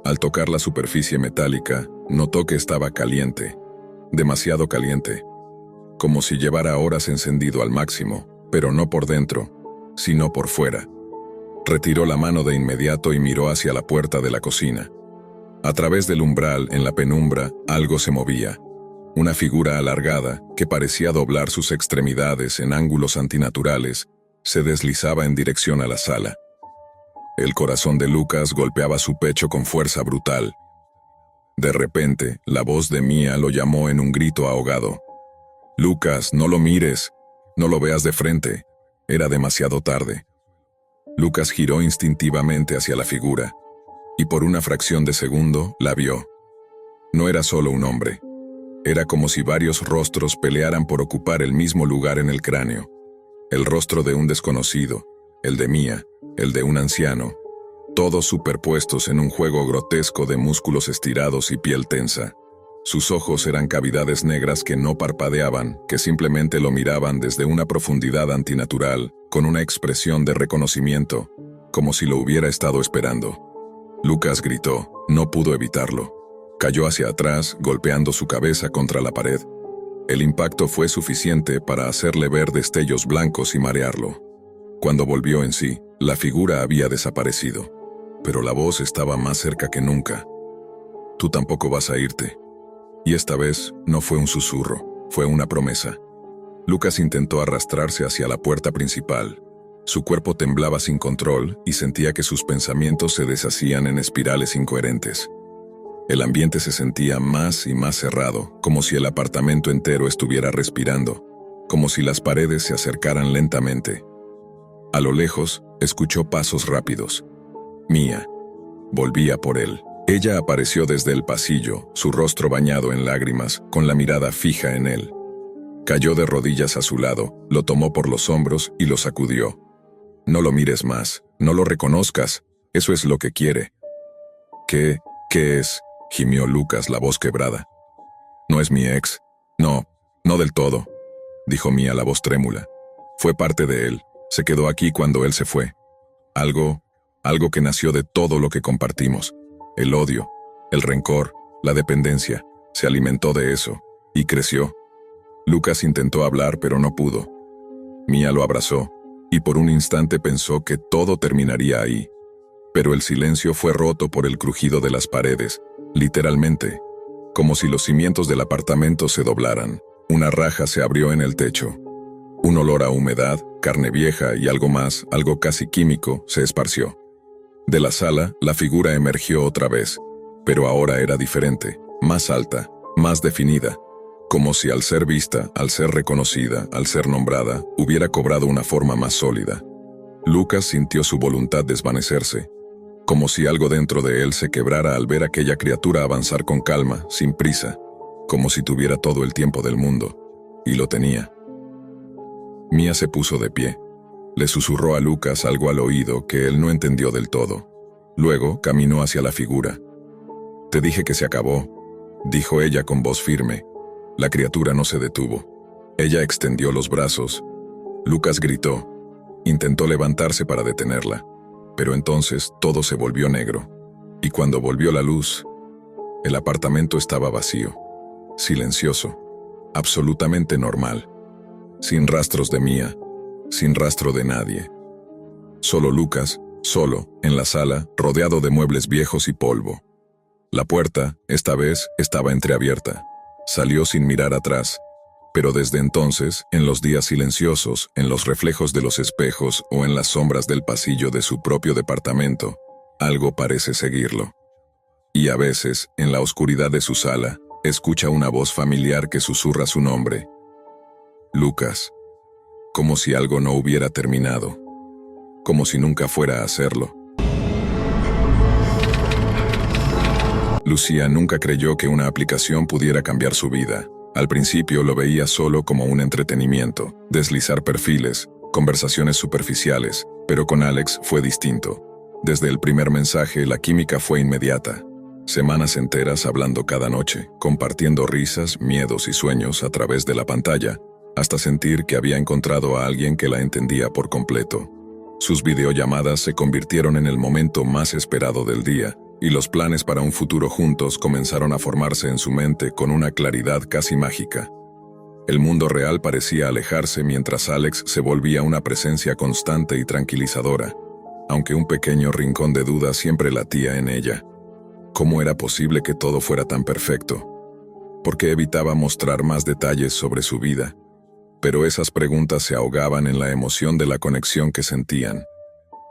Al tocar la superficie metálica, notó que estaba caliente, demasiado caliente, como si llevara horas encendido al máximo, pero no por dentro, sino por fuera. Retiró la mano de inmediato y miró hacia la puerta de la cocina. A través del umbral, en la penumbra, algo se movía. Una figura alargada, que parecía doblar sus extremidades en ángulos antinaturales, se deslizaba en dirección a la sala. El corazón de Lucas golpeaba su pecho con fuerza brutal. De repente, la voz de Mía lo llamó en un grito ahogado. «Lucas, no lo mires, no lo veas de frente». Era demasiado tarde. Lucas giró instintivamente hacia la figura, y por una fracción de segundo la vio. No era solo un hombre. Era como si varios rostros pelearan por ocupar el mismo lugar en el cráneo. El rostro de un desconocido, el de Mía, el de un anciano, todos superpuestos en un juego grotesco de músculos estirados y piel tensa. Sus ojos eran cavidades negras que no parpadeaban, que simplemente lo miraban desde una profundidad antinatural, con una expresión de reconocimiento, como si lo hubiera estado esperando. Lucas gritó, no pudo evitarlo. Cayó hacia atrás, golpeando su cabeza contra la pared. El impacto fue suficiente para hacerle ver destellos blancos y marearlo. Cuando volvió en sí, la figura había desaparecido. Pero la voz estaba más cerca que nunca. Tú tampoco vas a irte. Y esta vez no fue un susurro, fue una promesa. Lucas intentó arrastrarse hacia la puerta principal. Su cuerpo temblaba sin control y sentía que sus pensamientos se deshacían en espirales incoherentes. El ambiente se sentía más y más cerrado, como si el apartamento entero estuviera respirando, como si las paredes se acercaran lentamente. A lo lejos, escuchó pasos rápidos. Mía. Volvía por él. Ella apareció desde el pasillo, su rostro bañado en lágrimas, con la mirada fija en él. Cayó de rodillas a su lado, lo tomó por los hombros y lo sacudió. No lo mires más, no lo reconozcas, eso es lo que quiere. ¿Qué es? Gimió Lucas, la voz quebrada. No es mi ex. No del todo, dijo Mía, la voz trémula. Fue parte de él, se quedó aquí cuando él se fue. Algo que nació de todo lo que compartimos. El odio, el rencor, la dependencia, se alimentó de eso, y creció. Lucas intentó hablar, pero no pudo. Mía lo abrazó, y por un instante pensó que todo terminaría ahí. Pero el silencio fue roto por el crujido de las paredes, literalmente, como si los cimientos del apartamento se doblaran. Una raja se abrió en el techo. Un olor a humedad, carne vieja y algo más, algo casi químico, se esparció. De la sala, la figura emergió otra vez, pero ahora era diferente, más alta, más definida, como si al ser vista, al ser reconocida, al ser nombrada, hubiera cobrado una forma más sólida. Lucas sintió su voluntad desvanecerse, como si algo dentro de él se quebrara al ver a aquella criatura avanzar con calma, sin prisa, como si tuviera todo el tiempo del mundo, y lo tenía. Mia se puso de pie. Le susurró a Lucas algo al oído que él no entendió del todo. Luego caminó hacia la figura. «Te dije que se acabó», dijo ella con voz firme. La criatura no se detuvo. Ella extendió los brazos. Lucas gritó. Intentó levantarse para detenerla, pero entonces todo se volvió negro. Y cuando volvió la luz, el apartamento estaba vacío, silencioso, absolutamente normal, sin rastros de Mia, sin rastro de nadie. Solo Lucas, solo, en la sala, rodeado de muebles viejos y polvo. La puerta, esta vez, estaba entreabierta. Salió sin mirar atrás, pero desde entonces, en los días silenciosos, en los reflejos de los espejos o en las sombras del pasillo de su propio departamento, algo parece seguirlo. Y a veces, en la oscuridad de su sala, escucha una voz familiar que susurra su nombre. Lucas. Como si algo no hubiera terminado. Como si nunca fuera a hacerlo. Lucía nunca creyó que una aplicación pudiera cambiar su vida. Al principio lo veía solo como un entretenimiento, deslizar perfiles, conversaciones superficiales, pero con Alex fue distinto. Desde el primer mensaje la química fue inmediata. Semanas enteras hablando cada noche, compartiendo risas, miedos y sueños a través de la pantalla, hasta sentir que había encontrado a alguien que la entendía por completo. Sus videollamadas se convirtieron en el momento más esperado del día, y los planes para un futuro juntos comenzaron a formarse en su mente con una claridad casi mágica. El mundo real parecía alejarse mientras Alex se volvía una presencia constante y tranquilizadora, aunque un pequeño rincón de duda siempre latía en ella. ¿Cómo era posible que todo fuera tan perfecto? ¿Por qué evitaba mostrar más detalles sobre su vida? Pero esas preguntas se ahogaban en la emoción de la conexión que sentían.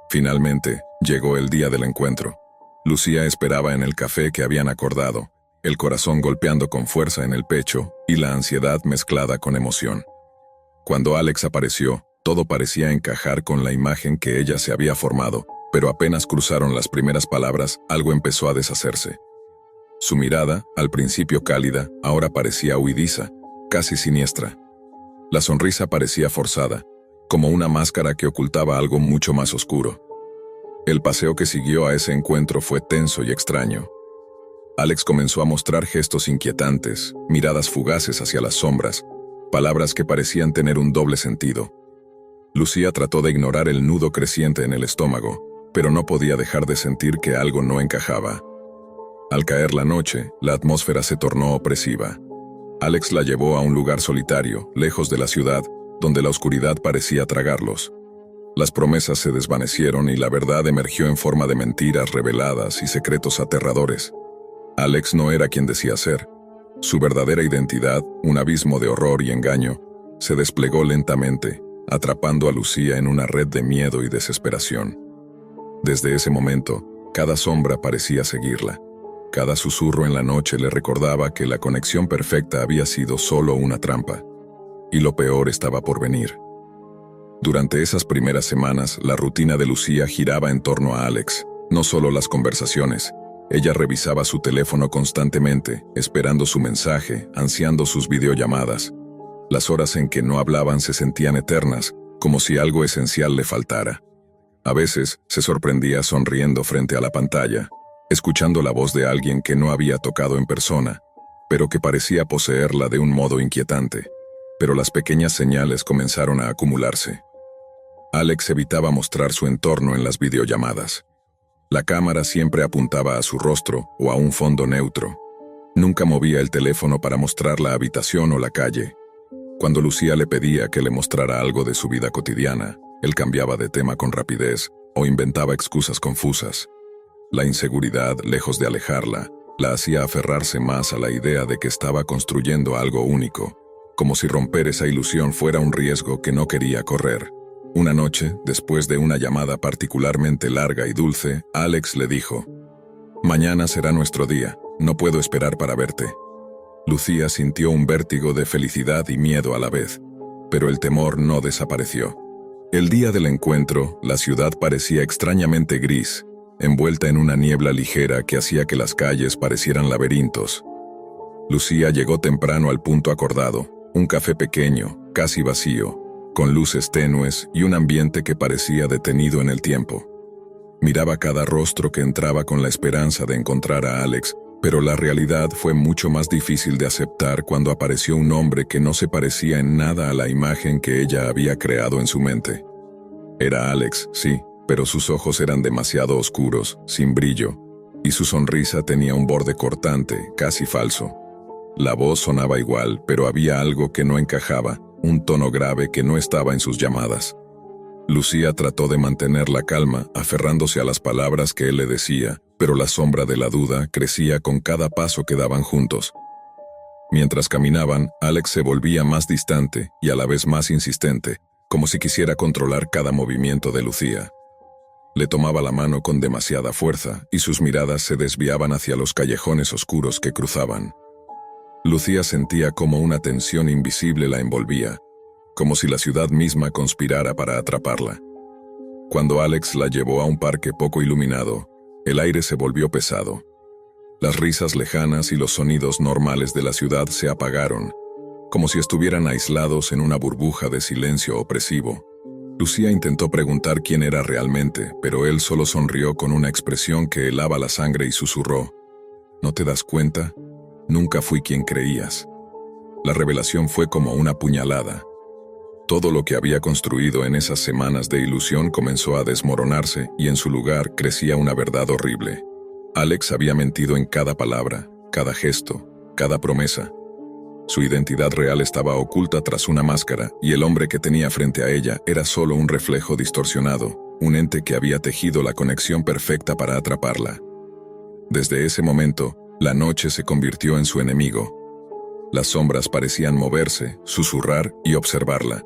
Finalmente, llegó el día del encuentro. Lucía esperaba en el café que habían acordado, el corazón golpeando con fuerza en el pecho y la ansiedad mezclada con emoción. Cuando Alex apareció, todo parecía encajar con la imagen que ella se había formado, pero apenas cruzaron las primeras palabras, algo empezó a deshacerse. Su mirada, al principio cálida, ahora parecía huidiza, casi siniestra. La sonrisa parecía forzada, como una máscara que ocultaba algo mucho más oscuro. El paseo que siguió a ese encuentro fue tenso y extraño. Alex comenzó a mostrar gestos inquietantes, miradas fugaces hacia las sombras, palabras que parecían tener un doble sentido. Lucía trató de ignorar el nudo creciente en el estómago, pero no podía dejar de sentir que algo no encajaba. Al caer la noche, la atmósfera se tornó opresiva. Alex la llevó a un lugar solitario, lejos de la ciudad, donde la oscuridad parecía tragarlos. Las promesas se desvanecieron y la verdad emergió en forma de mentiras reveladas y secretos aterradores. Alex no era quien decía ser. Su verdadera identidad, un abismo de horror y engaño, se desplegó lentamente, atrapando a Lucía en una red de miedo y desesperación. Desde ese momento, cada sombra parecía seguirla. Cada susurro en la noche le recordaba que la conexión perfecta había sido solo una trampa. Y lo peor estaba por venir. Durante esas primeras semanas, la rutina de Lucía giraba en torno a Alex, no solo las conversaciones. Ella revisaba su teléfono constantemente, esperando su mensaje, ansiando sus videollamadas. Las horas en que no hablaban se sentían eternas, como si algo esencial le faltara. A veces, se sorprendía sonriendo frente a la pantalla, escuchando la voz de alguien que no había tocado en persona, pero que parecía poseerla de un modo inquietante. Pero las pequeñas señales comenzaron a acumularse. Alex evitaba mostrar su entorno en las videollamadas. La cámara siempre apuntaba a su rostro o a un fondo neutro. Nunca movía el teléfono para mostrar la habitación o la calle. Cuando Lucía le pedía que le mostrara algo de su vida cotidiana, él cambiaba de tema con rapidez o inventaba excusas confusas. La inseguridad, lejos de alejarla, la hacía aferrarse más a la idea de que estaba construyendo algo único, como si romper esa ilusión fuera un riesgo que no quería correr. Una noche, después de una llamada particularmente larga y dulce, Alex le dijo: «Mañana será nuestro día, no puedo esperar para verte». Lucía sintió un vértigo de felicidad y miedo a la vez, pero el temor no desapareció. El día del encuentro, la ciudad parecía extrañamente gris, envuelta en una niebla ligera que hacía que las calles parecieran laberintos. Lucía llegó temprano al punto acordado, un café pequeño, casi vacío, con luces tenues y un ambiente que parecía detenido en el tiempo. Miraba cada rostro que entraba con la esperanza de encontrar a Alex, pero la realidad fue mucho más difícil de aceptar cuando apareció un hombre que no se parecía en nada a la imagen que ella había creado en su mente. Era Alex, sí, pero sus ojos eran demasiado oscuros, sin brillo, y su sonrisa tenía un borde cortante, casi falso. La voz sonaba igual, pero había algo que no encajaba, un tono grave que no estaba en sus llamadas. Lucía trató de mantener la calma, aferrándose a las palabras que él le decía, pero la sombra de la duda crecía con cada paso que daban juntos. Mientras caminaban, Alex se volvía más distante y a la vez más insistente, como si quisiera controlar cada movimiento de Lucía. Le tomaba la mano con demasiada fuerza y sus miradas se desviaban hacia los callejones oscuros que cruzaban. Lucía sentía como una tensión invisible la envolvía, como si la ciudad misma conspirara para atraparla. Cuando Alex la llevó a un parque poco iluminado, el aire se volvió pesado. Las risas lejanas y los sonidos normales de la ciudad se apagaron, como si estuvieran aislados en una burbuja de silencio opresivo. Lucía intentó preguntar quién era realmente, pero él solo sonrió con una expresión que helaba la sangre y susurró: ¿No te das cuenta? Nunca fui quien creías. La revelación fue como una puñalada. Todo lo que había construido en esas semanas de ilusión comenzó a desmoronarse y en su lugar crecía una verdad horrible. Alex había mentido en cada palabra, cada gesto, cada promesa. Su identidad real estaba oculta tras una máscara y el hombre que tenía frente a ella era solo un reflejo distorsionado, un ente que había tejido la conexión perfecta para atraparla. Desde ese momento, la noche se convirtió en su enemigo. Las sombras parecían moverse, susurrar y observarla.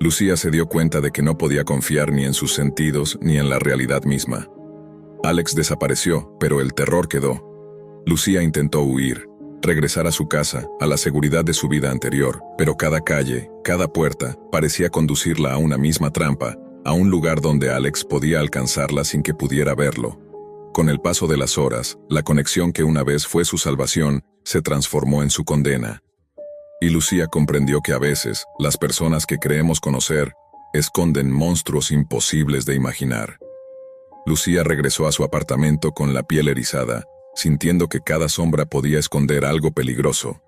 Lucía se dio cuenta de que no podía confiar ni en sus sentidos ni en la realidad misma. Alex desapareció, pero el terror quedó. Lucía intentó huir, regresar a su casa, a la seguridad de su vida anterior, pero cada calle, cada puerta, parecía conducirla a una misma trampa, a un lugar donde Alex podía alcanzarla sin que pudiera verlo. Con el paso de las horas, la conexión que una vez fue su salvación se transformó en su condena. Y Lucía comprendió que a veces, las personas que creemos conocer, esconden monstruos imposibles de imaginar. Lucía regresó a su apartamento con la piel erizada, sintiendo que cada sombra podía esconder algo peligroso.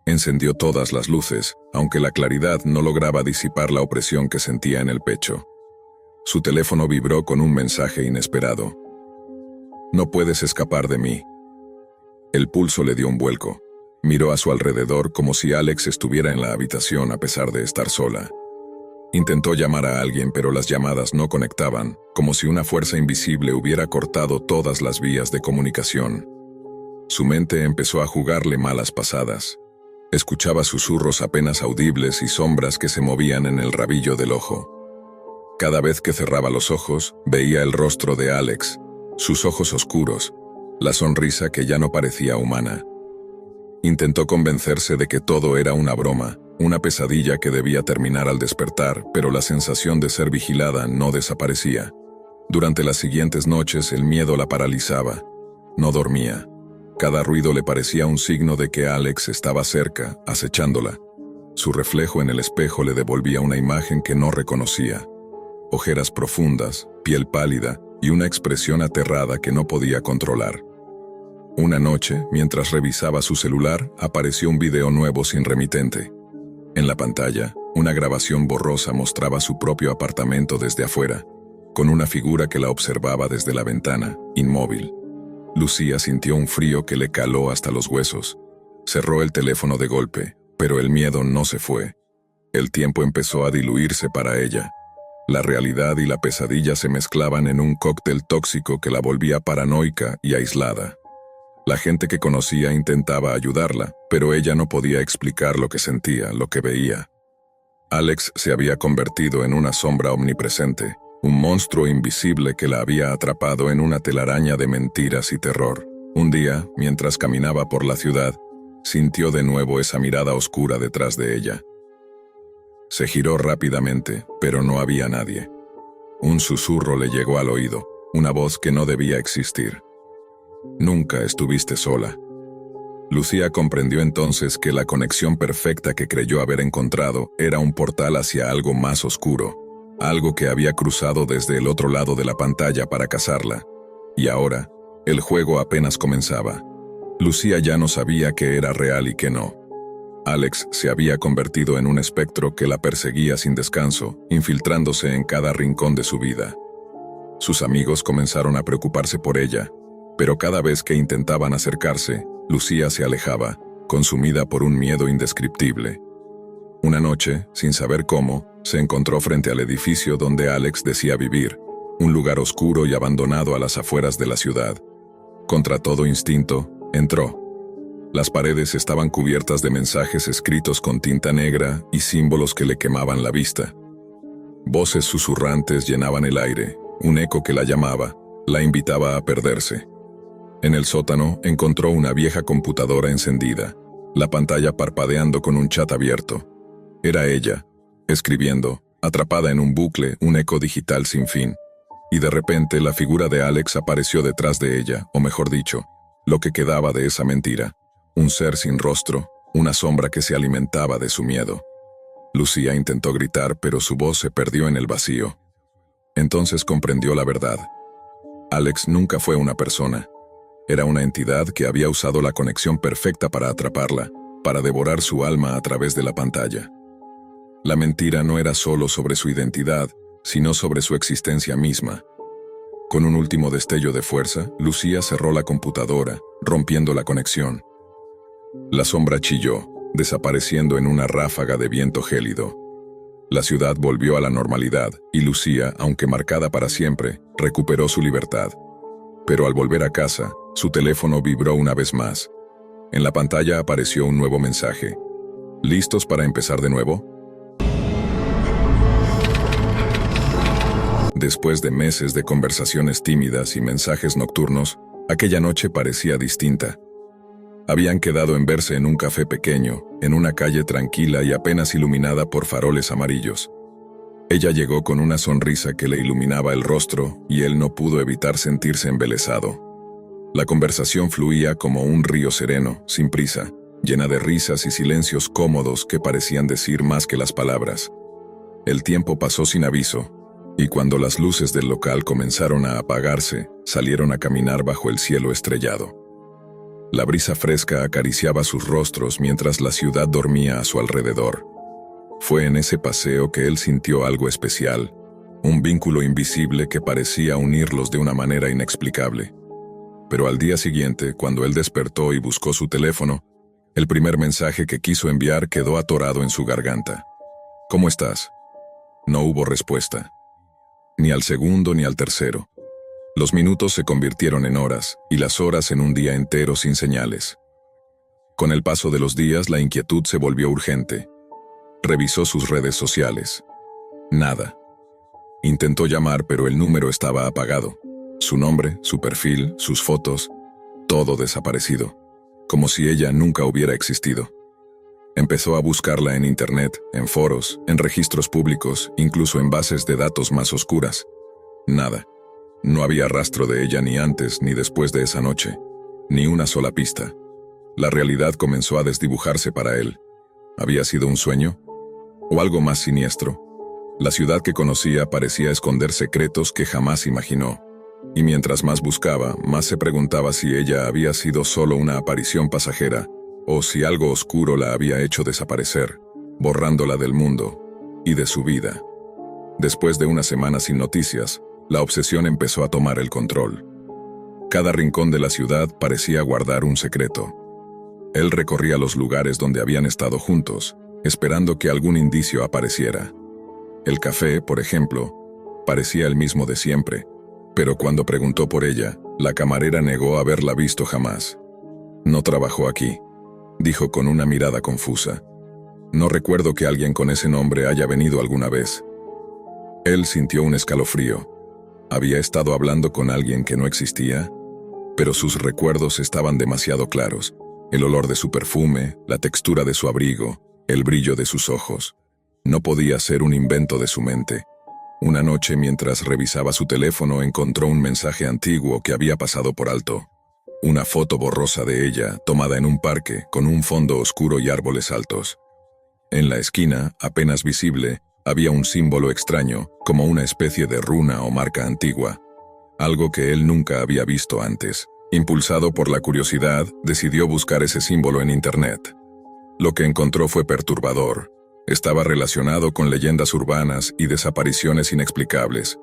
Encendió todas las luces, aunque la claridad no lograba disipar la opresión que sentía en el pecho. Su teléfono vibró con un mensaje inesperado. «No puedes escapar de mí». El pulso le dio un vuelco. Miró a su alrededor como si Alex estuviera en la habitación a pesar de estar sola. Intentó llamar a alguien, pero las llamadas no conectaban, como si una fuerza invisible hubiera cortado todas las vías de comunicación. Su mente empezó a jugarle malas pasadas. Escuchaba susurros apenas audibles y sombras que se movían en el rabillo del ojo. Cada vez que cerraba los ojos, veía el rostro de Alex, sus ojos oscuros, la sonrisa que ya no parecía humana. Intentó convencerse de que todo era una broma, una pesadilla que debía terminar al despertar, pero la sensación de ser vigilada no desaparecía. Durante las siguientes noches el miedo la paralizaba. No dormía. Cada ruido le parecía un signo de que Alex estaba cerca, acechándola. Su reflejo en el espejo le devolvía una imagen que no reconocía. Ojeras profundas, piel pálida y una expresión aterrada que no podía controlar. Una noche, mientras revisaba su celular, apareció un video nuevo sin remitente. En la pantalla, una grabación borrosa mostraba su propio apartamento desde afuera, con una figura que la observaba desde la ventana, inmóvil. Lucía sintió un frío que le caló hasta los huesos. Cerró el teléfono de golpe, pero el miedo no se fue. El tiempo empezó a diluirse para ella. La realidad y la pesadilla se mezclaban en un cóctel tóxico que la volvía paranoica y aislada. La gente que conocía intentaba ayudarla, pero ella no podía explicar lo que sentía, lo que veía. Alex se había convertido en una sombra omnipresente, un monstruo invisible que la había atrapado en una telaraña de mentiras y terror. Un día, mientras caminaba por la ciudad, sintió de nuevo esa mirada oscura detrás de ella. Se giró rápidamente, pero no había nadie. Un susurro le llegó al oído, una voz que no debía existir. Nunca estuviste sola. Lucía comprendió entonces que la conexión perfecta que creyó haber encontrado era un portal hacia algo más oscuro, algo que había cruzado desde el otro lado de la pantalla para cazarla. Y ahora, el juego apenas comenzaba. Lucía ya no sabía qué era real y qué no. Alex se había convertido en un espectro que la perseguía sin descanso, infiltrándose en cada rincón de su vida. Sus amigos comenzaron a preocuparse por ella, pero cada vez que intentaban acercarse, Lucía se alejaba, consumida por un miedo indescriptible. Una noche, sin saber cómo, se encontró frente al edificio donde Alex decía vivir, un lugar oscuro y abandonado a las afueras de la ciudad. Contra todo instinto, entró. Las paredes estaban cubiertas de mensajes escritos con tinta negra y símbolos que le quemaban la vista. Voces susurrantes llenaban el aire, un eco que la llamaba, la invitaba a perderse. En el sótano encontró una vieja computadora encendida, la pantalla parpadeando con un chat abierto. Era ella, escribiendo, atrapada en un bucle, un eco digital sin fin. Y de repente la figura de Alex apareció detrás de ella, o mejor dicho, lo que quedaba de esa mentira. Un ser sin rostro, una sombra que se alimentaba de su miedo. Lucía intentó gritar, pero su voz se perdió en el vacío. Entonces comprendió la verdad. Alex nunca fue una persona. Era una entidad que había usado la conexión perfecta para atraparla, para devorar su alma a través de la pantalla. La mentira no era solo sobre su identidad, sino sobre su existencia misma. Con un último destello de fuerza, Lucía cerró la computadora, rompiendo la conexión. La sombra chilló, desapareciendo en una ráfaga de viento gélido. La ciudad volvió a la normalidad, y Lucía, aunque marcada para siempre, recuperó su libertad. Pero al volver a casa, su teléfono vibró una vez más. En la pantalla apareció un nuevo mensaje. ¿Listos para empezar de nuevo? Después de meses de conversaciones tímidas y mensajes nocturnos, aquella noche parecía distinta. Habían quedado en verse en un café pequeño, en una calle tranquila y apenas iluminada por faroles amarillos. Ella llegó con una sonrisa que le iluminaba el rostro y él no pudo evitar sentirse embelesado. La conversación fluía como un río sereno, sin prisa, llena de risas y silencios cómodos que parecían decir más que las palabras. El tiempo pasó sin aviso, y cuando las luces del local comenzaron a apagarse, salieron a caminar bajo el cielo estrellado. La brisa fresca acariciaba sus rostros mientras la ciudad dormía a su alrededor. Fue en ese paseo que él sintió algo especial, un vínculo invisible que parecía unirlos de una manera inexplicable. Pero al día siguiente, cuando él despertó y buscó su teléfono, el primer mensaje que quiso enviar quedó atorado en su garganta. ¿Cómo estás? No hubo respuesta. Ni al segundo ni al tercero. Los minutos se convirtieron en horas, y las horas en un día entero sin señales. Con el paso de los días, la inquietud se volvió urgente. Revisó sus redes sociales. Nada. Intentó llamar, pero el número estaba apagado. Su nombre, su perfil, sus fotos, todo desaparecido, como si ella nunca hubiera existido. Empezó a buscarla en internet, en foros, en registros públicos, incluso en bases de datos más oscuras. Nada. No había rastro de ella ni antes ni después de esa noche, ni una sola pista. La realidad comenzó a desdibujarse para él. ¿Había sido un sueño? ¿O algo más siniestro? La ciudad que conocía parecía esconder secretos que jamás imaginó. Y mientras más buscaba, más se preguntaba si ella había sido solo una aparición pasajera, o si algo oscuro la había hecho desaparecer, borrándola del mundo y de su vida. Después de una semana sin noticias, la obsesión empezó a tomar el control. Cada rincón de la ciudad parecía guardar un secreto. Él recorría los lugares donde habían estado juntos, esperando que algún indicio apareciera. El café, por ejemplo, parecía el mismo de siempre, pero cuando preguntó por ella, la camarera negó haberla visto jamás. No trabajó aquí, dijo con una mirada confusa. No recuerdo que alguien con ese nombre haya venido alguna vez. Él sintió un escalofrío. ¿Había estado hablando con alguien que no existía? Pero sus recuerdos estaban demasiado claros. El olor de su perfume, la textura de su abrigo, el brillo de sus ojos. No podía ser un invento de su mente. Una noche, mientras revisaba su teléfono, encontró un mensaje antiguo que había pasado por alto. Una foto borrosa de ella, tomada en un parque, con un fondo oscuro y árboles altos. En la esquina, apenas visible, había un símbolo extraño, como una especie de runa o marca antigua. Algo que él nunca había visto antes. Impulsado por la curiosidad, decidió buscar ese símbolo en Internet. Lo que encontró fue perturbador. Estaba relacionado con leyendas urbanas y desapariciones inexplicables.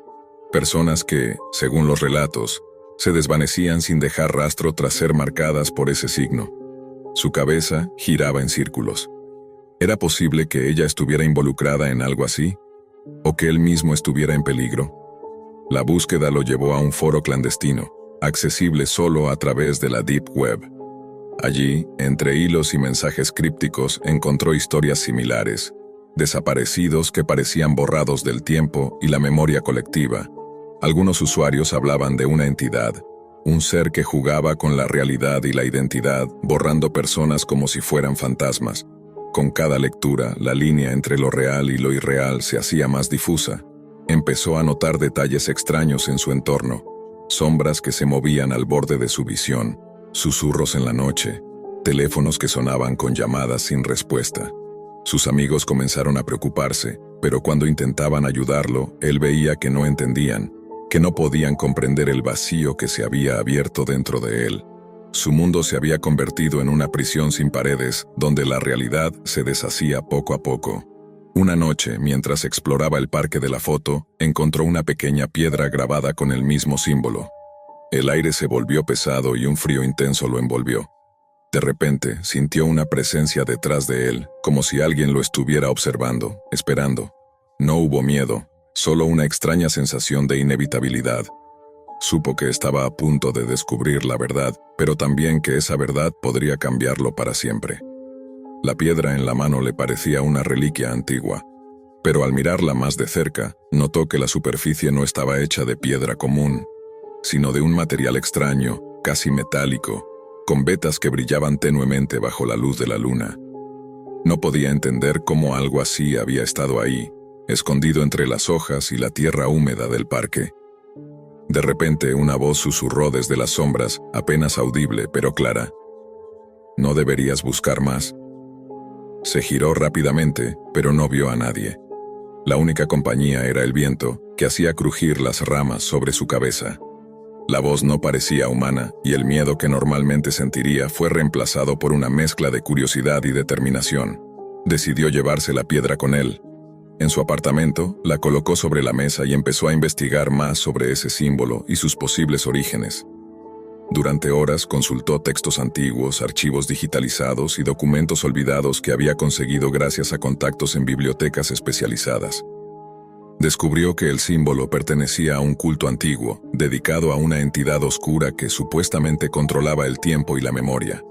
Personas que, según los relatos, se desvanecían sin dejar rastro tras ser marcadas por ese signo. Su cabeza giraba en círculos. ¿Era posible que ella estuviera involucrada en algo así? ¿O que él mismo estuviera en peligro? La búsqueda lo llevó a un foro clandestino, accesible solo a través de la Deep Web. Allí, entre hilos y mensajes crípticos, encontró historias similares, desaparecidos que parecían borrados del tiempo y la memoria colectiva. Algunos usuarios hablaban de una entidad, un ser que jugaba con la realidad y la identidad, borrando personas como si fueran fantasmas. Con cada lectura, la línea entre lo real y lo irreal se hacía más difusa. Empezó a notar detalles extraños en su entorno, sombras que se movían al borde de su visión, susurros en la noche, teléfonos que sonaban con llamadas sin respuesta. Sus amigos comenzaron a preocuparse, pero cuando intentaban ayudarlo, él veía que no entendían, que no podían comprender el vacío que se había abierto dentro de él. Su mundo se había convertido en una prisión sin paredes, donde la realidad se deshacía poco a poco. Una noche, mientras exploraba el parque de la foto, encontró una pequeña piedra grabada con el mismo símbolo. El aire se volvió pesado y un frío intenso lo envolvió. De repente, sintió una presencia detrás de él, como si alguien lo estuviera observando, esperando. No hubo miedo, solo una extraña sensación de inevitabilidad. Supo que estaba a punto de descubrir la verdad, pero también que esa verdad podría cambiarlo para siempre. La piedra en la mano le parecía una reliquia antigua, pero al mirarla más de cerca, notó que la superficie no estaba hecha de piedra común, sino de un material extraño, casi metálico, con vetas que brillaban tenuemente bajo la luz de la luna. No podía entender cómo algo así había estado ahí, escondido entre las hojas y la tierra húmeda del parque. De repente, una voz susurró desde las sombras, apenas audible pero clara. «¿No deberías buscar más?» Se giró rápidamente, pero no vio a nadie. La única compañía era el viento, que hacía crujir las ramas sobre su cabeza. La voz no parecía humana, y el miedo que normalmente sentiría fue reemplazado por una mezcla de curiosidad y determinación. Decidió llevarse la piedra con él. En su apartamento, la colocó sobre la mesa y empezó a investigar más sobre ese símbolo y sus posibles orígenes. Durante horas consultó textos antiguos, archivos digitalizados y documentos olvidados que había conseguido gracias a contactos en bibliotecas especializadas. Descubrió que el símbolo pertenecía a un culto antiguo, dedicado a una entidad oscura que supuestamente controlaba el tiempo y la memoria.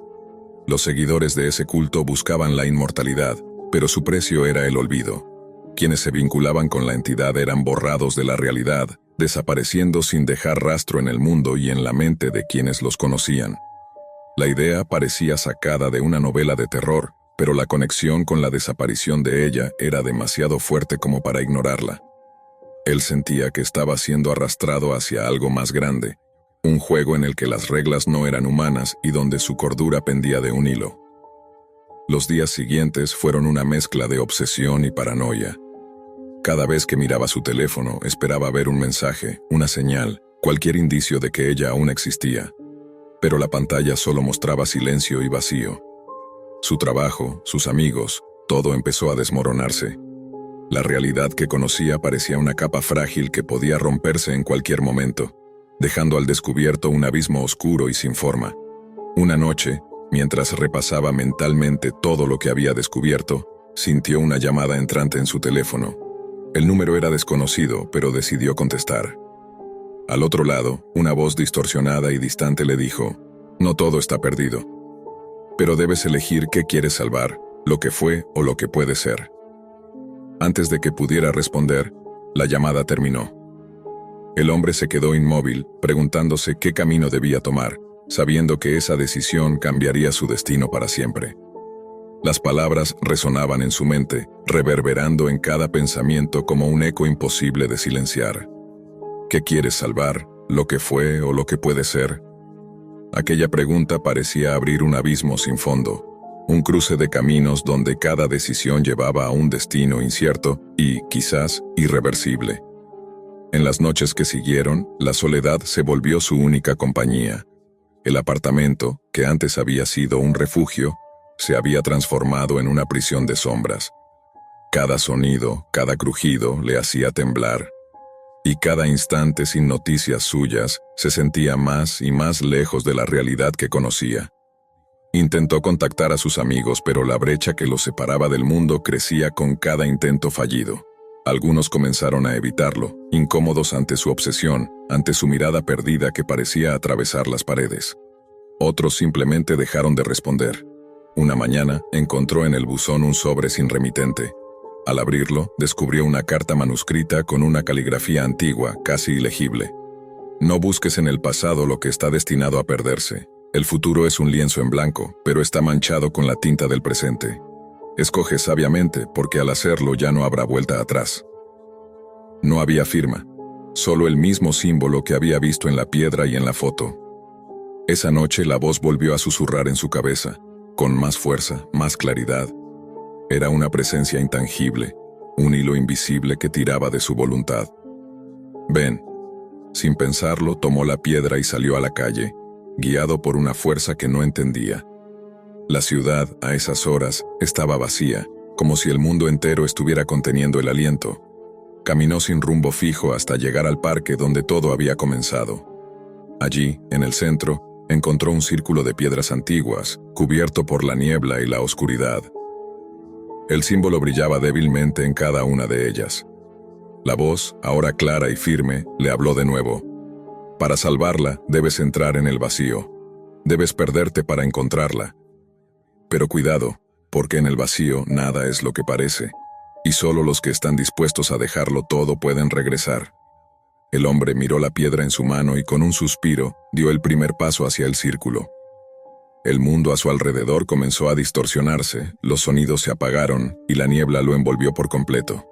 Los seguidores de ese culto buscaban la inmortalidad, pero su precio era el olvido. Quienes se vinculaban con la entidad eran borrados de la realidad, desapareciendo sin dejar rastro en el mundo y en la mente de quienes los conocían. La idea parecía sacada de una novela de terror, pero la conexión con la desaparición de ella era demasiado fuerte como para ignorarla. Él sentía que estaba siendo arrastrado hacia algo más grande, un juego en el que las reglas no eran humanas y donde su cordura pendía de un hilo. Los días siguientes fueron una mezcla de obsesión y paranoia. Cada vez que miraba su teléfono, esperaba ver un mensaje, una señal, cualquier indicio de que ella aún existía. Pero la pantalla solo mostraba silencio y vacío. Su trabajo, sus amigos, todo empezó a desmoronarse. La realidad que conocía parecía una capa frágil que podía romperse en cualquier momento, dejando al descubierto un abismo oscuro y sin forma. Una noche, mientras repasaba mentalmente todo lo que había descubierto, sintió una llamada entrante en su teléfono. El número era desconocido, pero decidió contestar. Al otro lado, una voz distorsionada y distante le dijo: «No todo está perdido. Pero debes elegir qué quieres salvar, lo que fue o lo que puede ser». Antes de que pudiera responder, la llamada terminó. El hombre se quedó inmóvil, preguntándose qué camino debía tomar, sabiendo que esa decisión cambiaría su destino para siempre. Las palabras resonaban en su mente, reverberando en cada pensamiento como un eco imposible de silenciar. ¿Qué quieres salvar? ¿Lo que fue o lo que puede ser? Aquella pregunta parecía abrir un abismo sin fondo, un cruce de caminos donde cada decisión llevaba a un destino incierto y, quizás, irreversible. En las noches que siguieron, la soledad se volvió su única compañía. El apartamento, que antes había sido un refugio, se había transformado en una prisión de sombras. Cada sonido, cada crujido le hacía temblar. Y cada instante sin noticias suyas se sentía más y más lejos de la realidad que conocía. Intentó contactar a sus amigos, pero la brecha que los separaba del mundo crecía con cada intento fallido. Algunos comenzaron a evitarlo, incómodos ante su obsesión, ante su mirada perdida que parecía atravesar las paredes. Otros simplemente dejaron de responder. Una mañana, encontró en el buzón un sobre sin remitente. Al abrirlo, descubrió una carta manuscrita con una caligrafía antigua, casi ilegible. No busques en el pasado lo que está destinado a perderse. El futuro es un lienzo en blanco, pero está manchado con la tinta del presente. Escoge sabiamente, porque al hacerlo ya no habrá vuelta atrás. No había firma, solo el mismo símbolo que había visto en la piedra y en la foto. Esa noche la voz volvió a susurrar en su cabeza, con más fuerza, más claridad. Era una presencia intangible, un hilo invisible que tiraba de su voluntad. Ven. Sin pensarlo, tomó la piedra y salió a la calle, guiado por una fuerza que no entendía. La ciudad, a esas horas, estaba vacía, como si el mundo entero estuviera conteniendo el aliento. Caminó sin rumbo fijo hasta llegar al parque donde todo había comenzado. Allí, en el centro, encontró un círculo de piedras antiguas, cubierto por la niebla y la oscuridad. El símbolo brillaba débilmente en cada una de ellas. La voz, ahora clara y firme, le habló de nuevo. Para salvarla, debes entrar en el vacío. Debes perderte para encontrarla. Pero cuidado, porque en el vacío nada es lo que parece, y solo los que están dispuestos a dejarlo todo pueden regresar. El hombre miró la piedra en su mano y con un suspiro dio el primer paso hacia el círculo. El mundo a su alrededor comenzó a distorsionarse, los sonidos se apagaron y la niebla lo envolvió por completo.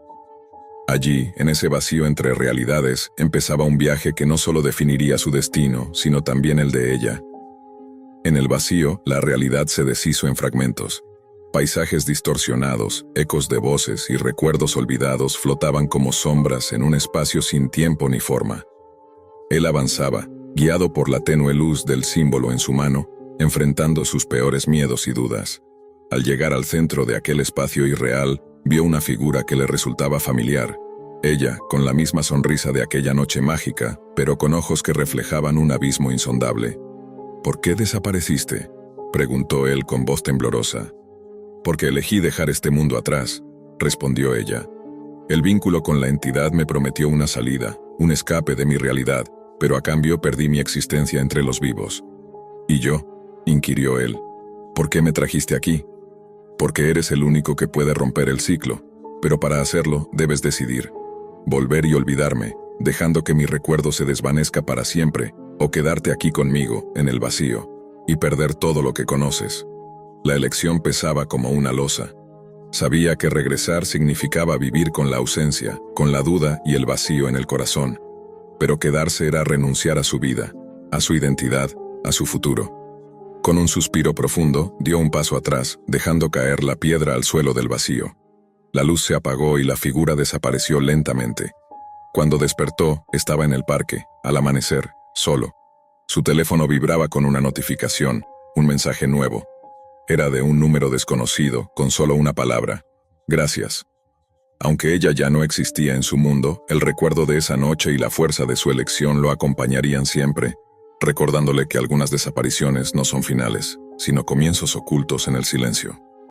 Allí, en ese vacío entre realidades, empezaba un viaje que no solo definiría su destino, sino también el de ella. En el vacío, la realidad se deshizo en fragmentos. Paisajes distorsionados, ecos de voces y recuerdos olvidados flotaban como sombras en un espacio sin tiempo ni forma. Él avanzaba, guiado por la tenue luz del símbolo en su mano, enfrentando sus peores miedos y dudas. Al llegar al centro de aquel espacio irreal, vio una figura que le resultaba familiar. Ella, con la misma sonrisa de aquella noche mágica, pero con ojos que reflejaban un abismo insondable. «¿Por qué desapareciste?», preguntó él con voz temblorosa. «Porque elegí dejar este mundo atrás», respondió ella. «El vínculo con la entidad me prometió una salida, un escape de mi realidad, pero a cambio perdí mi existencia entre los vivos». «¿Y yo?», inquirió él. «¿Por qué me trajiste aquí?». «Porque eres el único que puede romper el ciclo, pero para hacerlo debes decidir. Volver y olvidarme, dejando que mi recuerdo se desvanezca para siempre, o quedarte aquí conmigo, en el vacío, y perder todo lo que conoces». La elección pesaba como una losa. Sabía que regresar significaba vivir con la ausencia, con la duda y el vacío en el corazón. Pero quedarse era renunciar a su vida, a su identidad, a su futuro. Con un suspiro profundo, dio un paso atrás, dejando caer la piedra al suelo del vacío. La luz se apagó y la figura desapareció lentamente. Cuando despertó, estaba en el parque, al amanecer, solo. Su teléfono vibraba con una notificación, un mensaje nuevo. Era de un número desconocido, con solo una palabra: «Gracias». Aunque ella ya no existía en su mundo, el recuerdo de esa noche y la fuerza de su elección lo acompañarían siempre, recordándole que algunas desapariciones no son finales, sino comienzos ocultos en el silencio.